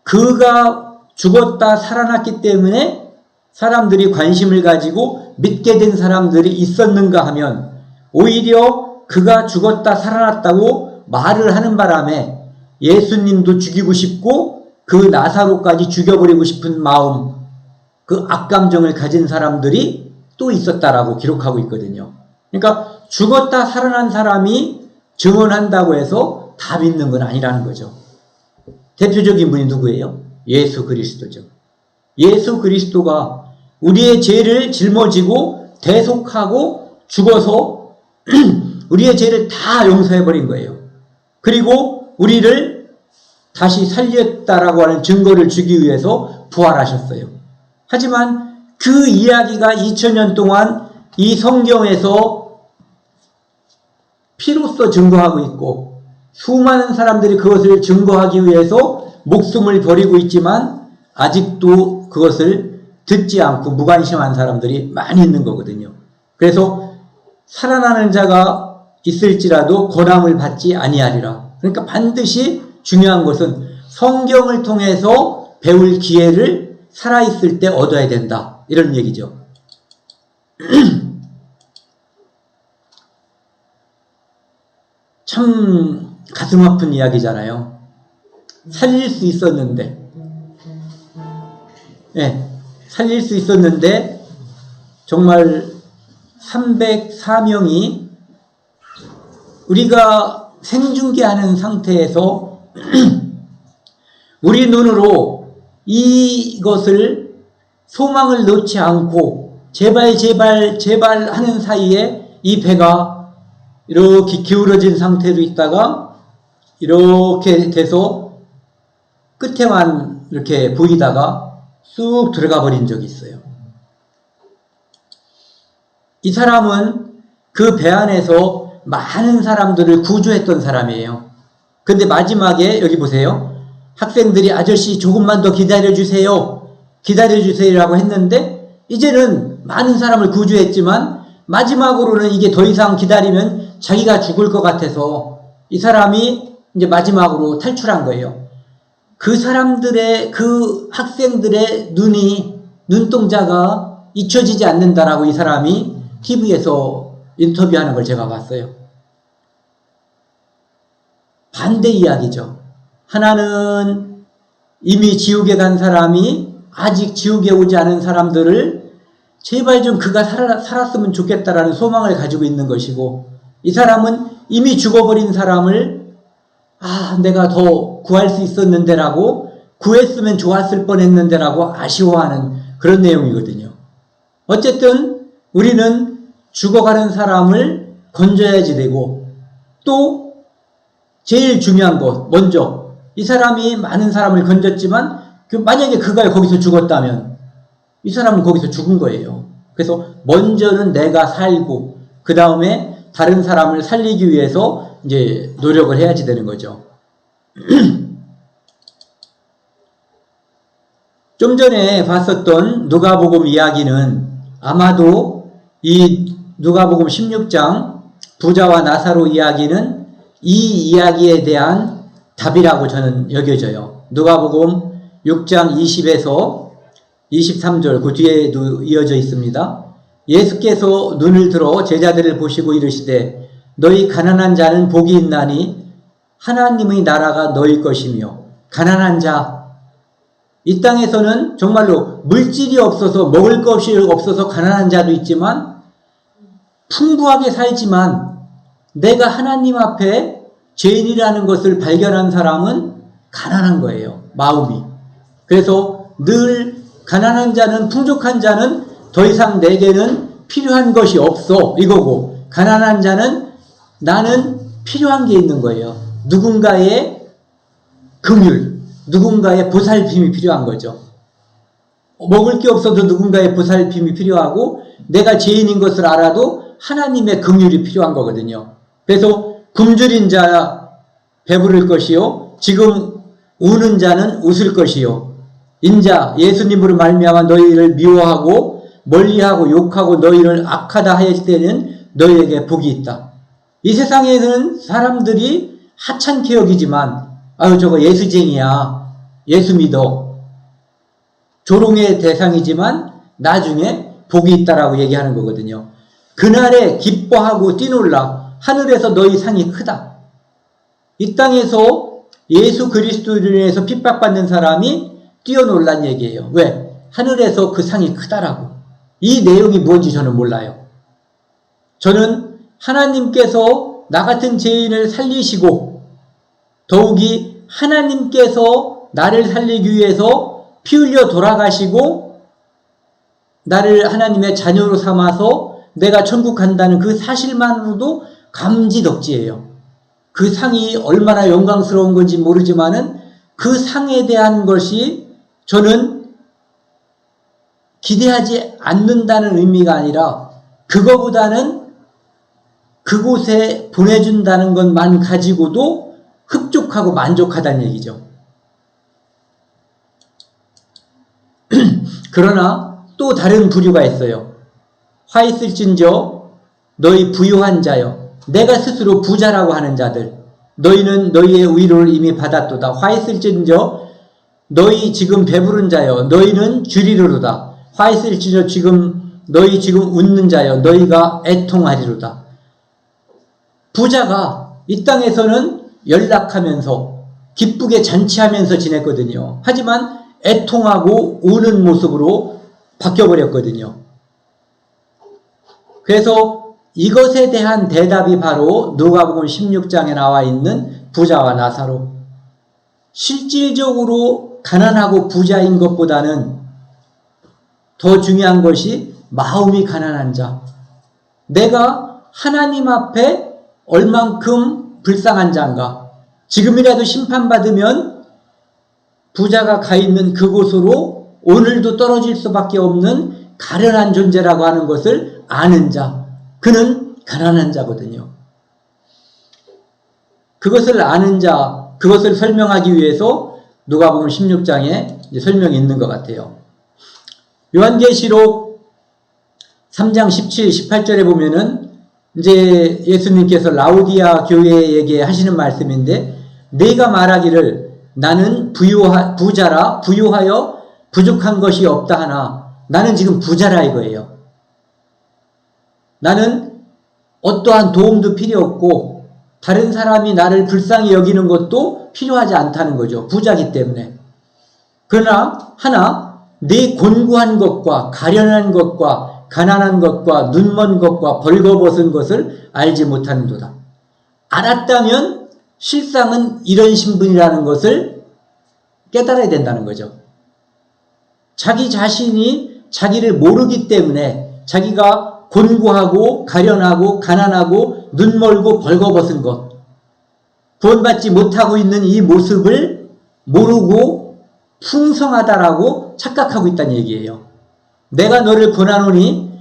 Speaker 1: 그가 죽었다 살아났기 때문에 사람들이 관심을 가지고 믿게 된 사람들이 있었는가 하면, 오히려 그가 죽었다 살아났다고 말을 하는 바람에 예수님도 죽이고 싶고 그 나사로까지 죽여버리고 싶은 마음, 그 악감정을 가진 사람들이 또 있었다라고 기록하고 있거든요. 그러니까 죽었다 살아난 사람이 증언한다고 해서 다 믿는 건 아니라는 거죠. 대표적인 분이 누구예요? 예수 그리스도죠. 예수 그리스도가 우리의 죄를 짊어지고 대속하고 죽어서 우리의 죄를 다 용서해버린 거예요. 그리고 우리를 다시 살렸다라고 하는 증거를 주기 위해서 부활하셨어요. 하지만 그 이야기가 2000년 동안 이 성경에서 피로써 증거하고 있고, 수많은 사람들이 그것을 증거하기 위해서 목숨을 버리고 있지만 아직도 그것을 듣지 않고 무관심한 사람들이 많이 있는 거거든요. 그래서 살아나는 자가 있을지라도 권함을 받지 아니하리라. 그러니까 반드시 중요한 것은 성경을 통해서 배울 기회를 살아있을 때 얻어야 된다, 이런 얘기죠. 참 가슴 아픈 이야기잖아요. 살릴 수 있었는데, 살릴 수 있었는데 정말 304명이 우리가 생중계하는 상태에서 우리 눈으로 이것을 소망을 놓지 않고 제발 제발 제발 하는 사이에 이 배가 이렇게 기울어진 상태로 있다가 이렇게 돼서 끝에만 이렇게 보이다가 쑥 들어가 버린 적이 있어요. 이 사람은 그 배 안에서 많은 사람들을 구조했던 사람이에요. 근데 마지막에 여기 보세요. 학생들이 아저씨 조금만 더 기다려주세요. 기다려주세요라고 했는데 이제는 많은 사람을 구조했지만 마지막으로는 이게 더 이상 기다리면 자기가 죽을 것 같아서 이 사람이 이제 마지막으로 탈출한 거예요. 그 사람들의, 그 학생들의 눈동자가 잊혀지지 않는다라고 이 사람이 TV에서 인터뷰하는 걸 제가 봤어요. 반대 이야기죠. 하나는 이미 지옥에 간 사람이 아직 지옥에 오지 않은 사람들을 제발 좀 그가 살았으면 좋겠다라는 소망을 가지고 있는 것이고, 이 사람은 이미 죽어버린 사람을 내가 더 구할 수 있었는데라고, 구했으면 좋았을 뻔했는데라고 아쉬워하는 그런 내용이거든요. 어쨌든 우리는 죽어가는 사람을 건져야지 되고, 또 제일 중요한 것, 먼저 이 사람이 많은 사람을 건졌지만 만약에 그가 거기서 죽었다면 이 사람은 거기서 죽은 거예요. 그래서 먼저는 내가 살고 그 다음에 다른 사람을 살리기 위해서 이제 노력을 해야지 되는 거죠. 좀 전에 봤었던 누가복음 이야기는 아마도 이 누가복음 16장 부자와 나사로 이야기는 이 이야기에 대한 답이라고 저는 여겨져요. 누가복음 6장 20에서 23절 그 뒤에도 이어져 있습니다. 예수께서 눈을 들어 제자들을 보시고 이르시되 너희 가난한 자는 복이 있나니 하나님의 나라가 너희 것이며 가난한 자 이 땅에서는 정말로 물질이 없어서 먹을 것이 없어서 가난한 자도 있지만 풍부하게 살지만 내가 하나님 앞에 죄인이라는 것을 발견한 사람은 가난한 거예요. 마음이. 그래서 늘 가난한 자는 풍족한 자는 더 이상 내게는 필요한 것이 없어 이거고 가난한 자는 나는 필요한 게 있는 거예요. 누군가의 긍휼, 누군가의 보살핌이 필요한 거죠. 먹을 게 없어도 누군가의 보살핌이 필요하고 내가 죄인인 것을 알아도 하나님의 긍휼이 필요한 거거든요. 그래서 굶주린 자 배부를 것이요 지금 우는 자는 웃을 것이요 인자 예수님으로 말미암아 너희를 미워하고 멀리하고 욕하고 너희를 악하다 하였을 때는 너희에게 복이 있다. 이 세상에는 사람들이 하찮게 여기지만 아유 저거 예수쟁이야 예수 믿어 조롱의 대상이지만 나중에 복이 있다라고 얘기하는 거거든요. 그날에 기뻐하고 뛰놀라 하늘에서 너희 상이 크다. 이 땅에서 예수 그리스도를 인해서 핍박받는 사람이 뛰어놀란 얘기예요. 왜? 하늘에서 그 상이 크다라고. 이 내용이 뭔지 저는 몰라요. 저는 하나님께서 나 같은 죄인을 살리시고 더욱이 하나님께서 나를 살리기 위해서 피 흘려 돌아가시고 나를 하나님의 자녀로 삼아서 내가 천국 간다는 그 사실만으로도 감지덕지예요. 그 상이 얼마나 영광스러운 건지 모르지만은 그 상에 대한 것이 저는 기대하지 않는다는 의미가 아니라 그거보다는 그곳에 보내준다는 것만 가지고도 흡족하고 만족하다는 얘기죠. 그러나 또 다른 부류가 있어요. 화 있을진저 너희 부유한 자여 내가 스스로 부자라고 하는 자들 너희는 너희의 위로를 이미 받았도다. 화 있을진저 너희 지금 배부른 자여 너희는 주리로다. 화 있을진저 너희 지금 웃는 자여 너희가 애통하리로다. 부자가 이 땅에서는 연락하면서 기쁘게 잔치하면서 지냈거든요. 하지만 애통하고 우는 모습으로 바뀌어버렸거든요. 그래서 이것에 대한 대답이 바로 누가복음 16장에 나와 있는 부자와 나사로. 실질적으로 가난하고 부자인 것보다는 더 중요한 것이 마음이 가난한 자. 내가 하나님 앞에 얼만큼 불쌍한 자인가. 지금이라도 심판받으면 부자가 가 있는 그곳으로 오늘도 떨어질 수밖에 없는 가련한 존재라고 하는 것을 아는 자. 그는 가난한 자거든요. 그것을 아는 자, 그것을 설명하기 위해서 누가복음 16장에 설명이 있는 것 같아요. 요한계시록 3장 17, 18절에 보면은 이제 예수님께서 라우디아 교회에게 하시는 말씀인데 내가 말하기를 나는 부자라 부유하여 부족한 것이 없다 하나 나는 지금 부자라 이거예요. 나는 어떠한 도움도 필요 없고 다른 사람이 나를 불쌍히 여기는 것도 필요하지 않다는 거죠. 부자기 때문에. 그러나 하나 네 곤고한 것과 가련한 것과 가난한 것과 눈먼 것과 벌거벗은 것을 알지 못하는도다. 알았다면 실상은 이런 신분이라는 것을 깨달아야 된다는 거죠. 자기 자신이 자기를 모르기 때문에 자기가 곤고하고 가련하고 가난하고 눈멀고 벌거벗은 것, 구원받지 못하고 있는 이 모습을 모르고 풍성하다라고 착각하고 있다는 얘기예요. 내가 너를 권하노니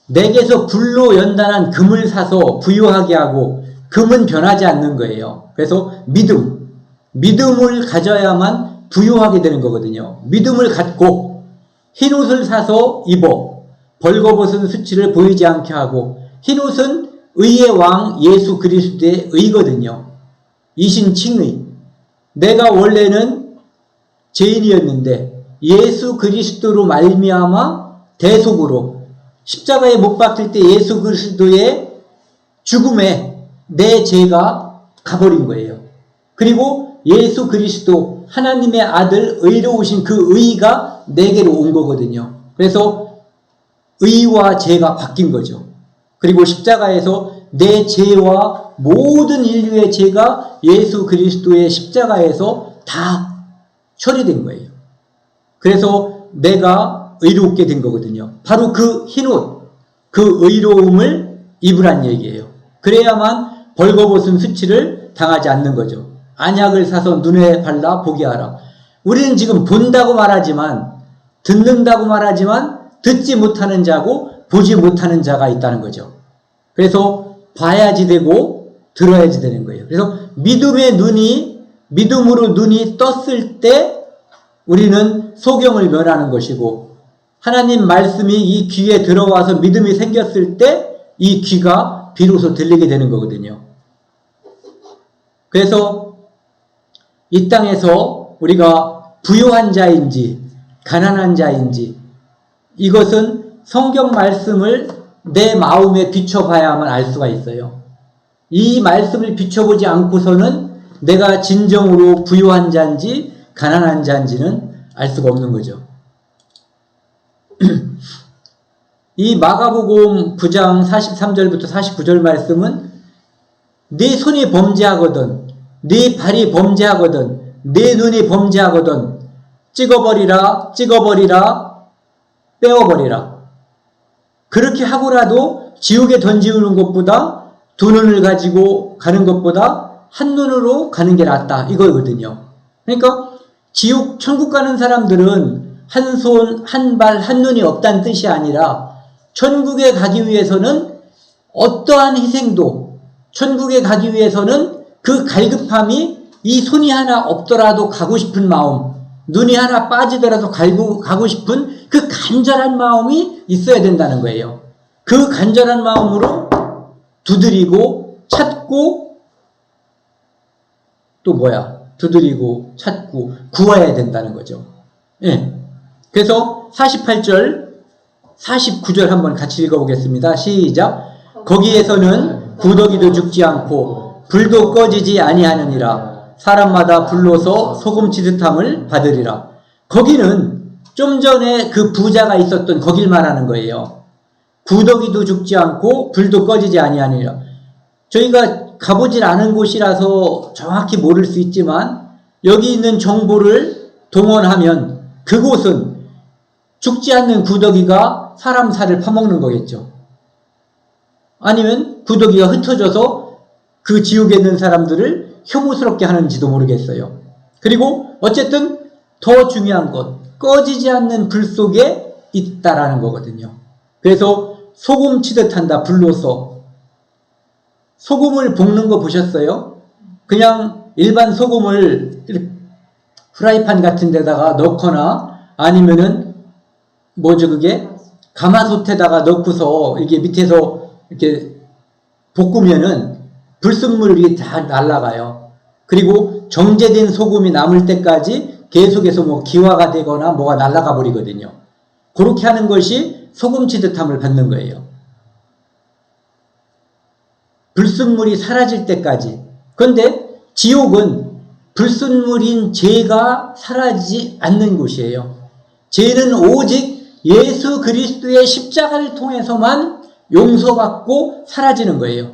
Speaker 1: 내게서 불로 연단한 금을 사서 부유하게 하고 금은 변하지 않는 거예요. 그래서 믿음을 가져야만 부유하게 되는 거거든요. 믿음을 갖고 흰옷을 사서 입어 벌거벗은 수치를 보이지 않게 하고, 흰옷은 의의 왕 예수 그리스도의 의거든요. 이신칭의. 내가 원래는 죄인이었는데 예수 그리스도로 말미암아 대속으로 십자가에 못 박힐 때 예수 그리스도의 죽음에 내 죄가 가버린 거예요. 그리고 예수 그리스도 하나님의 아들 의로우신 그 의가 내게로 온 거거든요. 그래서 의와 죄가 바뀐 거죠. 그리고 십자가에서 내 죄와 모든 인류의 죄가 예수 그리스도의 십자가에서 다 처리된 거예요. 그래서 내가 의롭게 된 거거든요. 바로 그 흰옷, 그 의로움을 입으란 얘기예요. 그래야만 벌거벗은 수치를 당하지 않는 거죠. 안약을 사서 눈에 발라 보게 하라. 우리는 지금 본다고 말하지만, 듣는다고 말하지만 듣지 못하는 자고 보지 못하는 자가 있다는 거죠. 그래서 봐야지 되고 들어야지 되는 거예요. 그래서 믿음으로 눈이 떴을 때 우리는 소경을 면하는 것이고, 하나님 말씀이 이 귀에 들어와서 믿음이 생겼을 때 이 귀가 비로소 들리게 되는 거거든요. 그래서 이 땅에서 우리가 부유한 자인지 가난한 자인지, 이것은 성경 말씀을 내 마음에 비춰봐야만 알 수가 있어요. 이 말씀을 비춰보지 않고서는 내가 진정으로 부유한 자인지 가난한 자인지는 알 수가 없는 거죠. 이 마가복음 9장 43절부터 49절 말씀은 네 손이 범죄하거든, 네 발이 범죄하거든, 네 눈이 범죄하거든 찍어버리라, 빼어버리라. 그렇게 하고라도 지옥에 던지우는 것보다, 두 눈을 가지고 가는 것보다 한 눈으로 가는 게 낫다, 이거거든요. 그러니까 지옥, 천국 가는 사람들은 한 손, 한 발, 한 눈이 없다는 뜻이 아니라, 천국에 가기 위해서는 어떠한 희생도, 천국에 가기 위해서는 그 갈급함이, 이 손이 하나 없더라도 가고 싶은 마음, 눈이 하나 빠지더라도 가고 싶은 그 간절한 마음이 있어야 된다는 거예요. 그 간절한 마음으로 두드리고 찾고, 두드리고 찾고 구해야 된다는 거죠. 예. 그래서 48절, 49절 한번 같이 읽어보겠습니다. 시작. 거기에서는 구더기도 죽지 않고 불도 꺼지지 아니하느니라. 사람마다 불로서 소금치듯함을 받으리라. 거기는 좀 전에 그 부자가 있었던 거길 말하는 거예요. 구더기도 죽지 않고 불도 꺼지지 아니하니라. 저희가 가보질 않은 곳이라서 정확히 모를 수 있지만, 여기 있는 정보를 동원하면 그곳은 죽지 않는 구더기가 사람 살을 파먹는 거겠죠. 아니면 구더기가 흩어져서 그 지옥에 있는 사람들을 혐오스럽게 하는지도 모르겠어요. 그리고 어쨌든 더 중요한 것, 꺼지지 않는 불 속에 있다라는 거거든요. 그래서 소금 치듯 한다, 불로서. 소금을 볶는 거 보셨어요? 그냥 일반 소금을 프라이팬 같은 데다가 넣거나, 아니면은 그게 가마솥에다가 넣고서 이게 밑에서 이렇게 볶으면은 불순물이 다 날아가요. 그리고 정제된 소금이 남을 때까지 계속해서 기화가 되거나 뭐가 날아가 버리거든요. 그렇게 하는 것이 소금치듯함을 받는 거예요. 불순물이 사라질 때까지. 그런데 지옥은 불순물인 죄가 사라지지 않는 곳이에요. 죄는 오직 예수 그리스도의 십자가를 통해서만 용서받고 사라지는 거예요.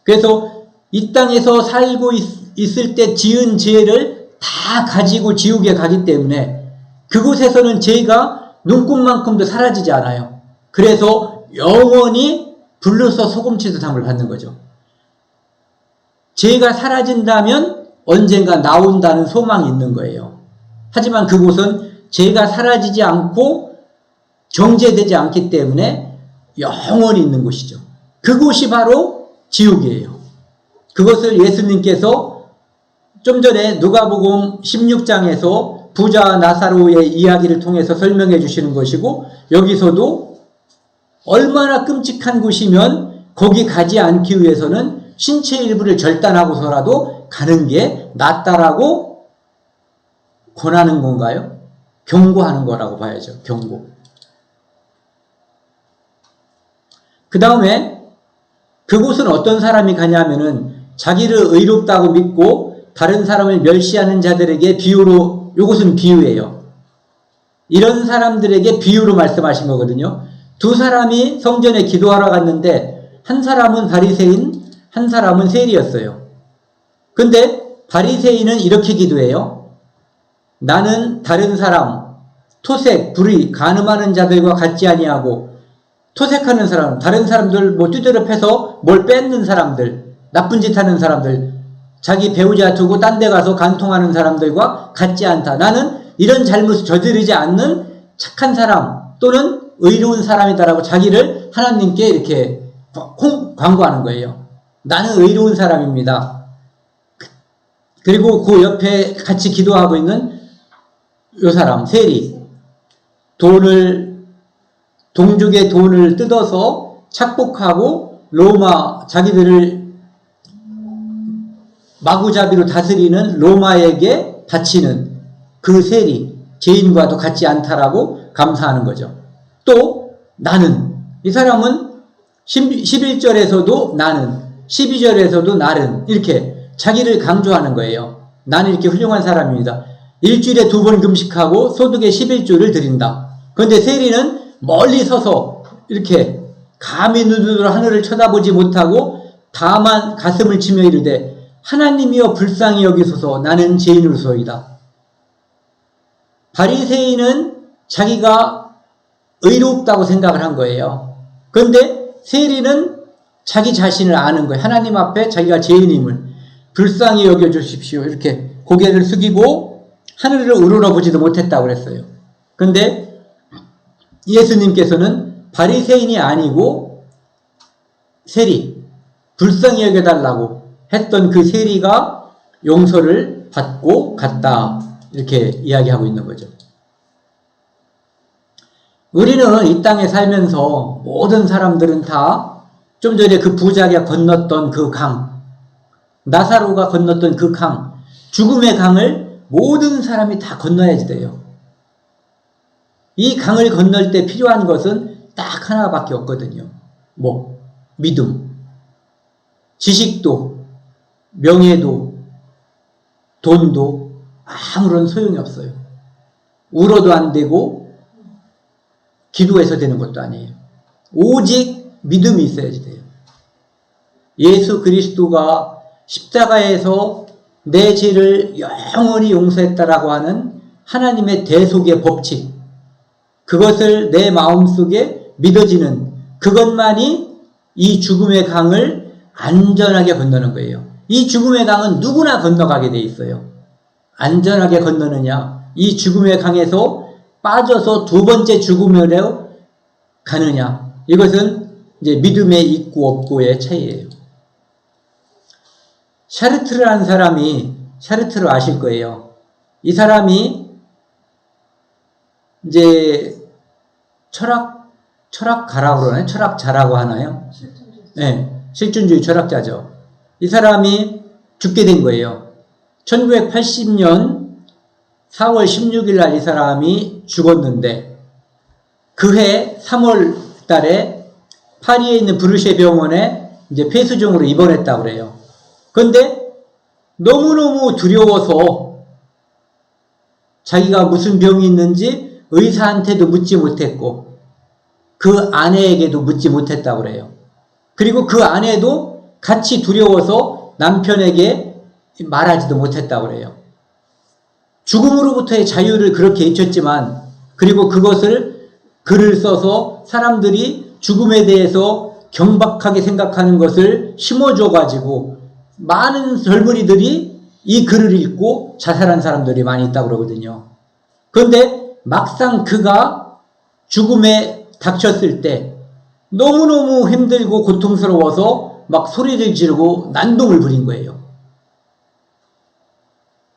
Speaker 1: 그래서 이 땅에서 살고 있을 때 지은 죄를 다 가지고 지옥에 가기 때문에 그곳에서는 죄가 눈꽃만큼도 사라지지 않아요. 그래서 영원히 불로서 소금치듯함을 받는 거죠. 죄가 사라진다면 언젠가 나온다는 소망이 있는 거예요. 하지만 그곳은 죄가 사라지지 않고 정제되지 않기 때문에 영원히 있는 곳이죠. 그곳이 바로 지옥이에요. 그것을 예수님께서 좀 전에 누가복음 16장에서 부자 나사로의 이야기를 통해서 설명해 주시는 것이고, 여기서도 얼마나 끔찍한 곳이면 거기 가지 않기 위해서는 신체 일부를 절단하고서라도 가는 게 낫다라고 권하는 건가요? 경고하는 거라고 봐야죠. 경고. 그 다음에 그곳은 어떤 사람이 가냐면은 자기를 의롭다고 믿고 다른 사람을 멸시하는 자들에게 비유로, 이것은 비유예요. 이런 사람들에게 비유로 말씀하신 거거든요. 두 사람이 성전에 기도하러 갔는데 한 사람은 바리새인, 한 사람은 세리였어요. 근데 바리새인은 이렇게 기도해요. 나는 다른 사람, 토색, 불의, 간음하는 자들과 같지 아니하고, 토색하는 사람, 다른 사람들 두드려 패서 뭘 뺏는 사람들, 나쁜 짓 하는 사람들, 자기 배우자 두고 딴 데 가서 간통하는 사람들과 같지 않다. 나는 이런 잘못을 저지르지 않는 착한 사람 또는 의로운 사람이다라고 자기를 하나님께 이렇게 광고하는 거예요. 나는 의로운 사람입니다. 그리고 그 옆에 같이 기도하고 있는 요 사람, 세리, 동족의 돈을 뜯어서 착복하고 로마, 자기들을 마구잡이로 다스리는 로마에게 바치는 그 세리, 죄인과도 같지 않다라고 감사하는 거죠. 또 나는, 이 사람은 11절에서도 나는, 12절에서도 나는, 이렇게 자기를 강조하는 거예요. 나는 이렇게 훌륭한 사람입니다. 일주일에 2번 금식하고 소득의 11조를 드린다. 그런데 세리는 멀리 서서 이렇게 감히 눈으로 하늘을 쳐다보지 못하고 다만 가슴을 치며 이르되 하나님이여 불쌍히 여기소서 나는 죄인으로소이다. 바리새인은 자기가 의롭다고 생각을 한 거예요. 그런데 세리는 자기 자신을 아는 거예요. 하나님 앞에 자기가 죄인임을 불쌍히 여겨주십시오. 이렇게 고개를 숙이고 하늘을 우러러보지도 못했다고 그랬어요. 그런데 예수님께서는 바리새인이 아니고 세리, 불쌍히 여겨달라고 했던 그 세리가 용서를 받고 갔다. 이렇게 이야기하고 있는 거죠. 우리는 이 땅에 살면서 모든 사람들은 다 좀 전에 그 부자가 건넜던 그 강, 나사로가 건넜던 그 강, 죽음의 강을 모든 사람이 다 건너야지 돼요. 이 강을 건널 때 필요한 것은 딱 하나밖에 없거든요. 믿음, 지식도, 명예도, 돈도 아무런 소용이 없어요. 울어도 안 되고 기도해서 되는 것도 아니에요. 오직 믿음이 있어야지 돼요. 예수 그리스도가 십자가에서 내 죄를 영원히 용서했다라고 하는 하나님의 대속의 법칙, 그것을 내 마음속에 믿어지는 그것만이 이 죽음의 강을 안전하게 건너는 거예요. 이 죽음의 강은 누구나 건너가게 돼 있어요. 안전하게 건너느냐, 이 죽음의 강에서 빠져서 2번째 죽음으로 가느냐, 이것은 이제 믿음의 있고 없고의 차이예요. 샤르트르라는 사람이, 샤르트르 아실 거예요. 이 사람이 이제 철학가라고 그러나요? 철학자라고 하나요? 네, 실존주의 철학자죠. 이 사람이 죽게 된 거예요. 1980년 4월 16일 날 이 사람이 죽었는데 그해 3월 달에 파리에 있는 브르쉐 병원에 이제 폐수종으로 입원했다고 그래요. 그런데 너무너무 두려워서 자기가 무슨 병이 있는지 의사한테도 묻지 못했고 그 아내에게도 묻지 못했다고 그래요. 그리고 그 아내도 같이 두려워서 남편에게 말하지도 못했다고 그래요. 죽음으로부터의 자유를 그렇게 잊혔지만, 그리고 그것을 글을 써서 사람들이 죽음에 대해서 경박하게 생각하는 것을 심어줘가지고 많은 젊은이들이 이 글을 읽고 자살한 사람들이 많이 있다고 그러거든요. 그런데 막상 그가 죽음에 닥쳤을 때 너무너무 힘들고 고통스러워서 막 소리를 지르고 난동을 부린 거예요.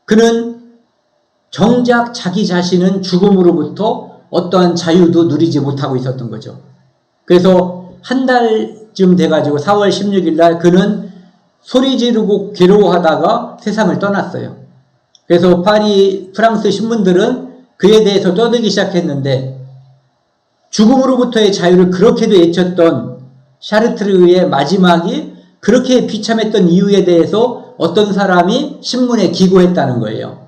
Speaker 1: 그는 정작 자기 자신은 죽음으로부터 어떠한 자유도 누리지 못하고 있었던 거죠. 그래서 한 달쯤 돼가지고 4월 16일 날 그는 소리 지르고 괴로워하다가 세상을 떠났어요. 그래서 파리 프랑스 신문들은 그에 대해서 떠들기 시작했는데, 죽음으로부터의 자유를 그렇게도 외쳤던 샤르트르의 마지막이 그렇게 비참했던 이유에 대해서 어떤 사람이 신문에 기고했다는 거예요.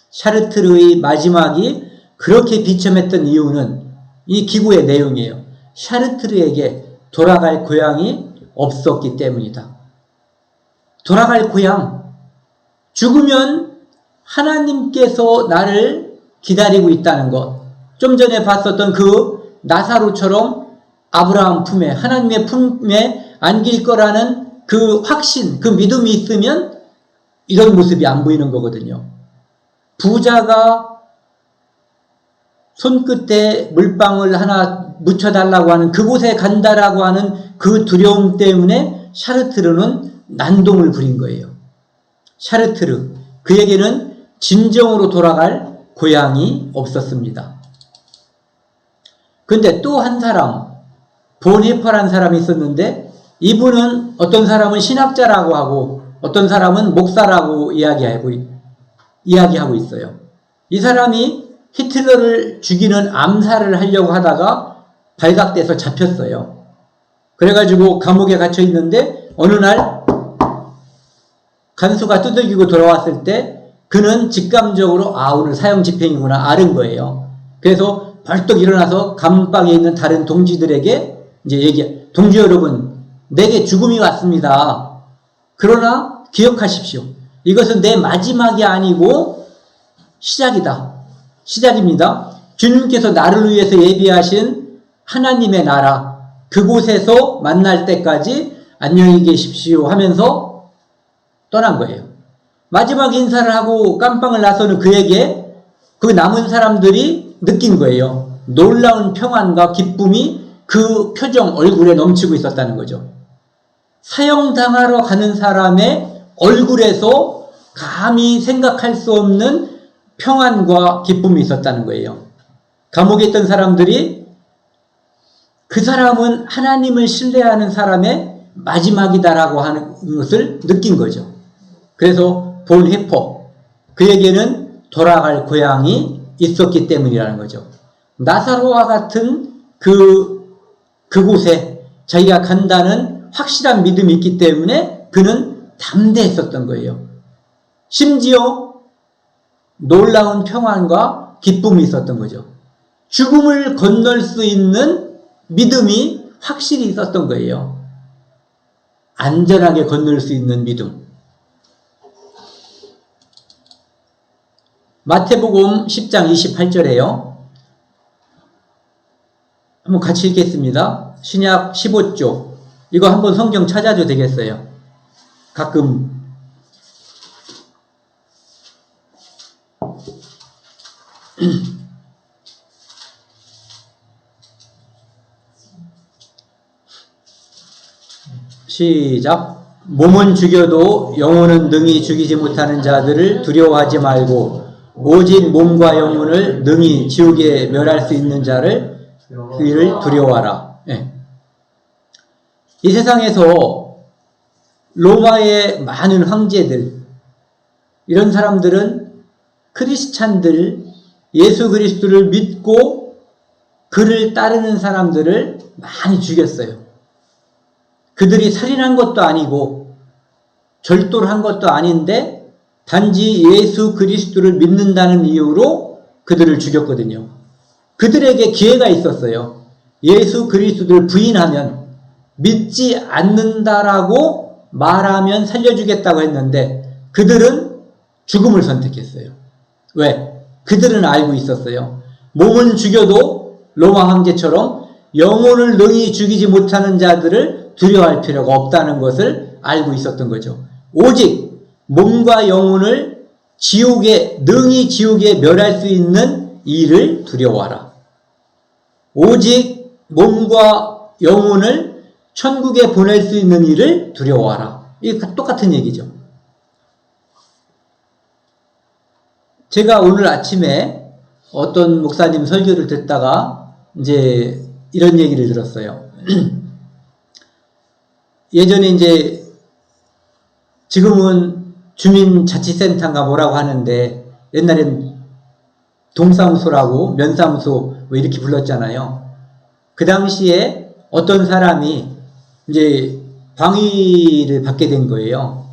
Speaker 1: 샤르트르의 마지막이 그렇게 비참했던 이유는 이 기고의 내용이에요. 샤르트르에게 돌아갈 고향이 없었기 때문이다. 돌아갈 고향. 죽으면 하나님께서 나를 기다리고 있다는 것. 좀 전에 봤었던 그 나사로처럼 아브라함 품에, 하나님의 품에 안길 거라는 그 확신, 그 믿음이 있으면 이런 모습이 안 보이는 거거든요. 부자가 손끝에 물방울 하나 묻혀달라고 하는 그곳에 간다라고 하는 그 두려움 때문에 샤르트르는 난동을 부린 거예요. 샤르트르, 그에게는 진정으로 돌아갈 고향이 없었습니다. 근데 또 한 사람, 본헤퍼라는 사람이 있었는데, 이분은 어떤 사람은 신학자라고 하고 어떤 사람은 목사라고 이야기하고 있어요. 이 사람이 히틀러를 죽이는 암살을 하려고 하다가 발각돼서 잡혔어요. 그래가지고 감옥에 갇혀 있는데 어느 날 간수가 두들기고 돌아왔을 때 그는 직감적으로 오늘 사형 집행이구나 알은 거예요. 그래서 벌떡 일어나서 감방에 있는 다른 동지들에게 이제 동지 여러분, 내게 죽음이 왔습니다. 그러나 기억하십시오. 이것은 내 마지막이 아니고 시작입니다. 주님께서 나를 위해서 예비하신 하나님의 나라, 그곳에서 만날 때까지 안녕히 계십시오 하면서 떠난 거예요. 마지막 인사를 하고 깜빵을 나서는 그에게 그 남은 사람들이 느낀 거예요. 놀라운 평안과 기쁨이 그 표정, 얼굴에 넘치고 있었다는 거죠. 사형당하러 가는 사람의 얼굴에서 감히 생각할 수 없는 평안과 기쁨이 있었다는 거예요. 감옥에 있던 사람들이 그 사람은 하나님을 신뢰하는 사람의 마지막이다라고 하는 것을 느낀 거죠. 그래서 본헤퍼, 그에게는 돌아갈 고향이 있었기 때문이라는 거죠. 나사로와 같은 그곳에 자기가 간다는 확실한 믿음이 있기 때문에 그는 담대했었던 거예요. 심지어 놀라운 평안과 기쁨이 있었던 거죠. 죽음을 건널 수 있는 믿음이 확실히 있었던 거예요. 안전하게 건널 수 있는 믿음. 마태복음 10장 28절에요. 한번 같이 읽겠습니다. 신약 15쪽. 이거 한번 성경 찾아도 되겠어요. 가끔 시작. 몸은 죽여도 영혼은 능히 죽이지 못하는 자들을 두려워하지 말고 오직 몸과 영혼을 능히 지옥에 멸할 수 있는 자를 그를 두려워하라. 네. 이 세상에서 로마의 많은 황제들, 이런 사람들은 크리스찬들, 예수 그리스도를 믿고 그를 따르는 사람들을 많이 죽였어요. 그들이 살인한 것도 아니고 절도를 한 것도 아닌데 단지 예수 그리스도를 믿는다는 이유로 그들을 죽였거든요. 그들에게 기회가 있었어요. 예수 그리스도를 부인하면, 믿지 않는다라고 말하면 살려주겠다고 했는데 그들은 죽음을 선택했어요. 왜? 그들은 알고 있었어요. 몸은 죽여도 로마 황제처럼 영혼을 능히 죽이지 못하는 자들을 두려워할 필요가 없다는 것을 알고 있었던 거죠. 오직 몸과 영혼을 능히 지옥에 멸할 수 있는 이를 두려워하라. 오직 몸과 영혼을 천국에 보낼 수 있는 이를 두려워하라. 이게 똑같은 얘기죠. 제가 오늘 아침에 어떤 목사님 설교를 듣다가 이제 이런 얘기를 들었어요. 예전에 이제 지금은 주민자치센터인가 뭐라고 하는데 옛날엔 동사무소라고 면사무소 뭐 이렇게 불렀잖아요. 그 당시에 어떤 사람이 이제 방위를 받게 된 거예요.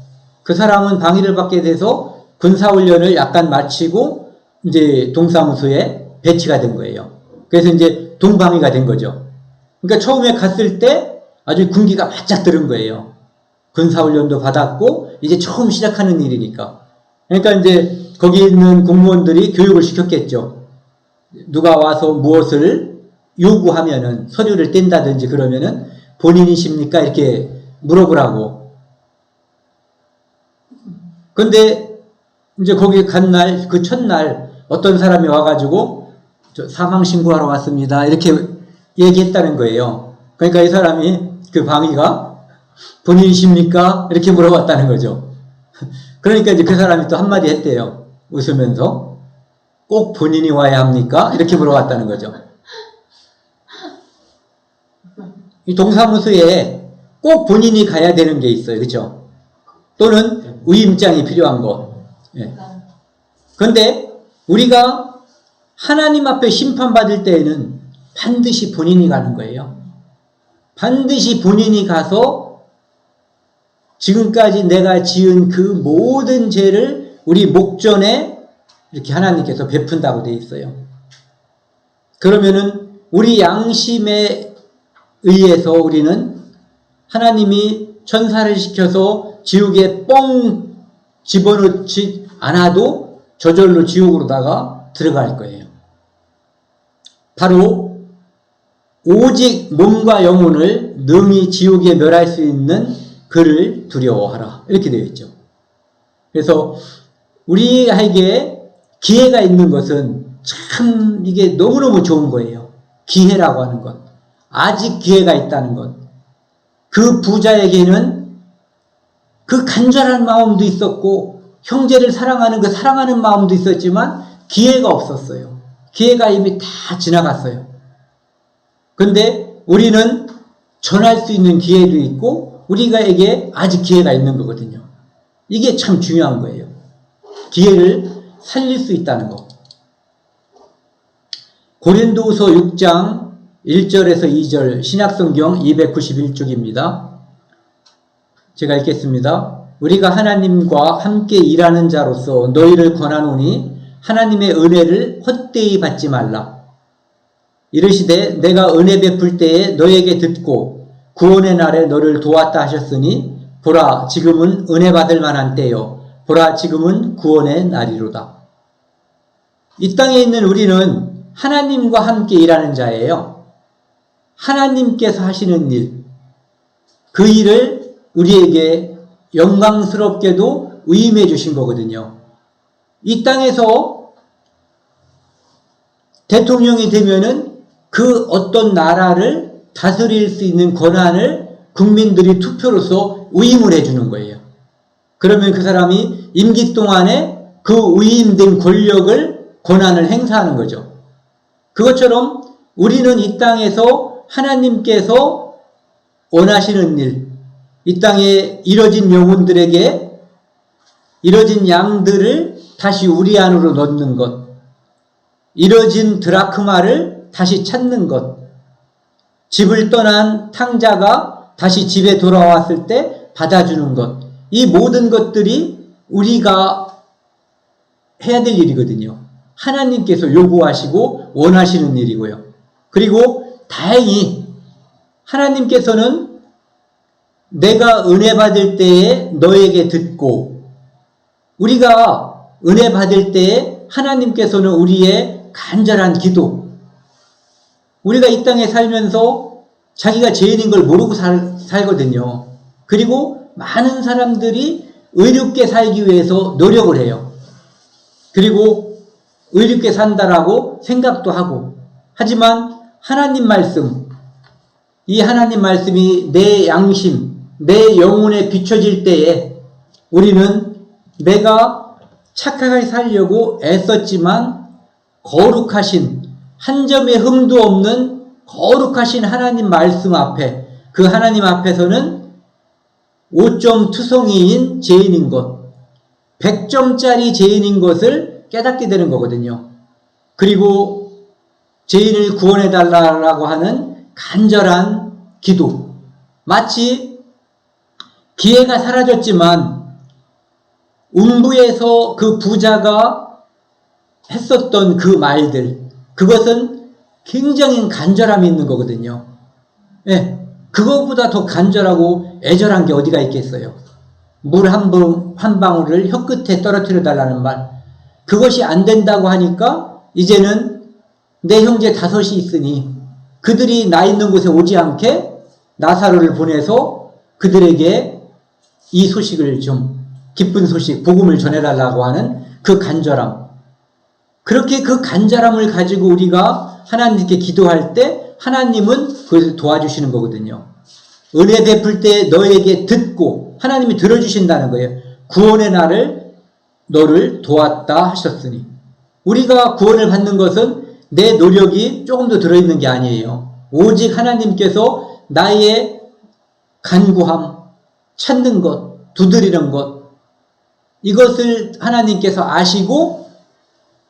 Speaker 1: 그 사람은 방위를 받게 돼서 군사훈련을 약간 마치고 이제 동사무소에 배치가 된 거예요. 그래서 이제 동방위가 된 거죠. 그러니까 처음에 갔을 때 아주 군기가 바짝 들은 거예요. 군사훈련도 받았고 이제 처음 시작하는 일이니까. 그러니까 이제 거기 있는 공무원들이 교육을 시켰겠죠. 누가 와서 무엇을 요구하면은 서류를 뗀다든지 그러면은 본인이십니까? 이렇게 물어보라고. 근데 이제 거기 간 날, 그 첫날 어떤 사람이 와가지고 저 사망 신고하러 왔습니다. 이렇게 얘기했다는 거예요. 그러니까 이 사람이 그 방위가 본인이십니까? 이렇게 물어봤다는 거죠. 그러니까 이제 그 사람이 또 한마디 했대요. 웃으면서 꼭 본인이 와야 합니까? 이렇게 물어봤다는 거죠. 이 동사무소에 꼭 본인이 가야 되는 게 있어요. 그렇죠? 또는 위임장이 필요한 것. 예. 그런데 우리가 하나님 앞에 심판받을 때에는 반드시 본인이 가는 거예요. 반드시 본인이 가서 지금까지 내가 지은 그 모든 죄를 우리 목전에 이렇게 하나님께서 베푼다고 되어 있어요. 그러면은 우리 양심에 의해서 우리는 하나님이 천사를 시켜서 지옥에 뻥 집어넣지 않아도 저절로 지옥으로다가 들어갈 거예요. 바로 오직 몸과 영혼을 능히 지옥에 멸할 수 있는 그를 두려워하라. 이렇게 되어 있죠. 그래서 우리에게 기회가 있는 것은 참 이게 너무너무 좋은 거예요. 기회라고 하는 것. 아직 기회가 있다는 것. 그 부자에게는 그 간절한 마음도 있었고 형제를 사랑하는 그 사랑하는 마음도 있었지만 기회가 없었어요. 기회가 이미 다 지나갔어요. 근데 우리는 전할 수 있는 기회도 있고 우리가에게 아직 기회가 있는 거거든요. 이게 참 중요한 거예요. 기회를 살릴 수 있다는 거. 고린도후서 6장 1절에서 2절 신약성경 291쪽입니다. 제가 읽겠습니다. 우리가 하나님과 함께 일하는 자로서 너희를 권하노니 하나님의 은혜를 헛되이 받지 말라. 이르시되 내가 은혜 베풀 때에 너에게 듣고 구원의 날에 너를 도왔다 하셨으니 보라 지금은 은혜 받을 만한 때요 보라 지금은 구원의 날이로다. 이 땅에 있는 우리는 하나님과 함께 일하는 자예요. 하나님께서 하시는 일, 그 일을 우리에게 영광스럽게도 위임해 주신 거거든요. 이 땅에서 대통령이 되면은 그 어떤 나라를 다스릴 수 있는 권한을 국민들이 투표로서 위임을 해주는 거예요. 그러면 그 사람이 임기 동안에 그 위임된 권력을, 권한을 행사하는 거죠. 그것처럼 우리는 이 땅에서 하나님께서 원하시는 일, 이 땅에 이뤄진 영혼들에게 이뤄진 양들을 다시 우리 안으로 넣는 것, 이뤄진 드라크마를 다시 찾는 것, 집을 떠난 탕자가 다시 집에 돌아왔을 때 받아주는 것, 이 모든 것들이 우리가 해야 될 일이거든요. 하나님께서 요구하시고 원하시는 일이고요. 그리고 다행히 하나님께서는 내가 은혜 받을 때에 너에게 듣고, 우리가 은혜 받을 때에 하나님께서는 우리의 간절한 기도, 우리가 이 땅에 살면서 자기가 죄인인 걸 모르고 살거든요. 그리고 많은 사람들이 의롭게 살기 위해서 노력을 해요. 그리고 의롭게 산다라고 생각도 하고, 하지만 하나님 말씀, 이 하나님 말씀이 내 양심, 내 영혼에 비춰질 때에 우리는 내가 착하게 살려고 애썼지만 거룩하신, 한 점의 흠도 없는 거룩하신 하나님 말씀 앞에, 그 하나님 앞에서는 5점 투성이인 죄인인 것, 100점짜리 죄인인 것을 깨닫게 되는 거거든요. 그리고 죄인을 구원해달라고 하는 간절한 기도. 마치 기회가 사라졌지만 음부에서 그 부자가 했었던 그 말들, 그것은 굉장히 간절함이 있는 거거든요. 예, 그것보다 더 간절하고 애절한 게 어디가 있겠어요. 물 한 방울을 혀끝에 떨어뜨려 달라는 말. 그것이 안 된다고 하니까 이제는 내 형제 5이 있으니 그들이 나 있는 곳에 오지 않게 나사로를 보내서 그들에게 이 소식을 좀, 기쁜 소식, 복음을 전해달라고 하는 그 간절함. 그렇게 그 간절함을 가지고 우리가 하나님께 기도할 때 하나님은 그것을 도와주시는 거거든요. 은혜 베풀 때 너에게 듣고 하나님이 들어주신다는 거예요. 구원의 날을 너를 도왔다 하셨으니. 우리가 구원을 받는 것은 내 노력이 조금 더 들어있는 게 아니에요. 오직 하나님께서 나의 간구함, 찾는 것, 두드리는 것, 이것을 하나님께서 아시고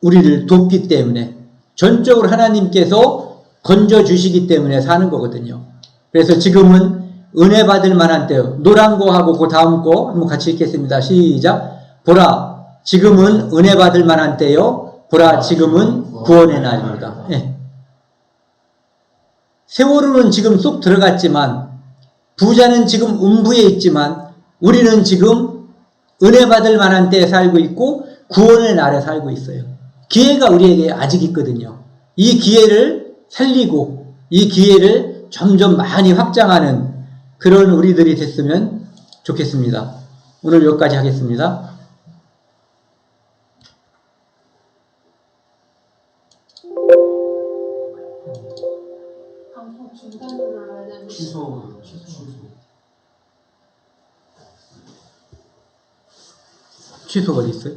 Speaker 1: 우리를 돕기 때문에, 전적으로 하나님께서 건져주시기 때문에 사는 거거든요. 그래서 지금은 은혜 받을 만한 때요. 노란 거하고 그 다음 거 한번 같이 읽겠습니다. 시작. 보라, 지금은 은혜 받을 만한 때요. 보라, 지금은 구원의 날입니다. 예. 세월호는 지금 쏙 들어갔지만, 부자는 지금 음부에 있지만, 우리는 지금 은혜 받을 만한 때에 살고 있고 구원의 날에 살고 있어요. 기회가 우리에게 아직 있거든요. 이 기회를 살리고 이 기회를 점점 많이 확장하는 그런 우리들이 됐으면 좋겠습니다. 오늘 여기까지 하겠습니다.
Speaker 2: 방송 중단을 눌러야 되는데
Speaker 3: 취소.
Speaker 1: 취소가 어디 있어요?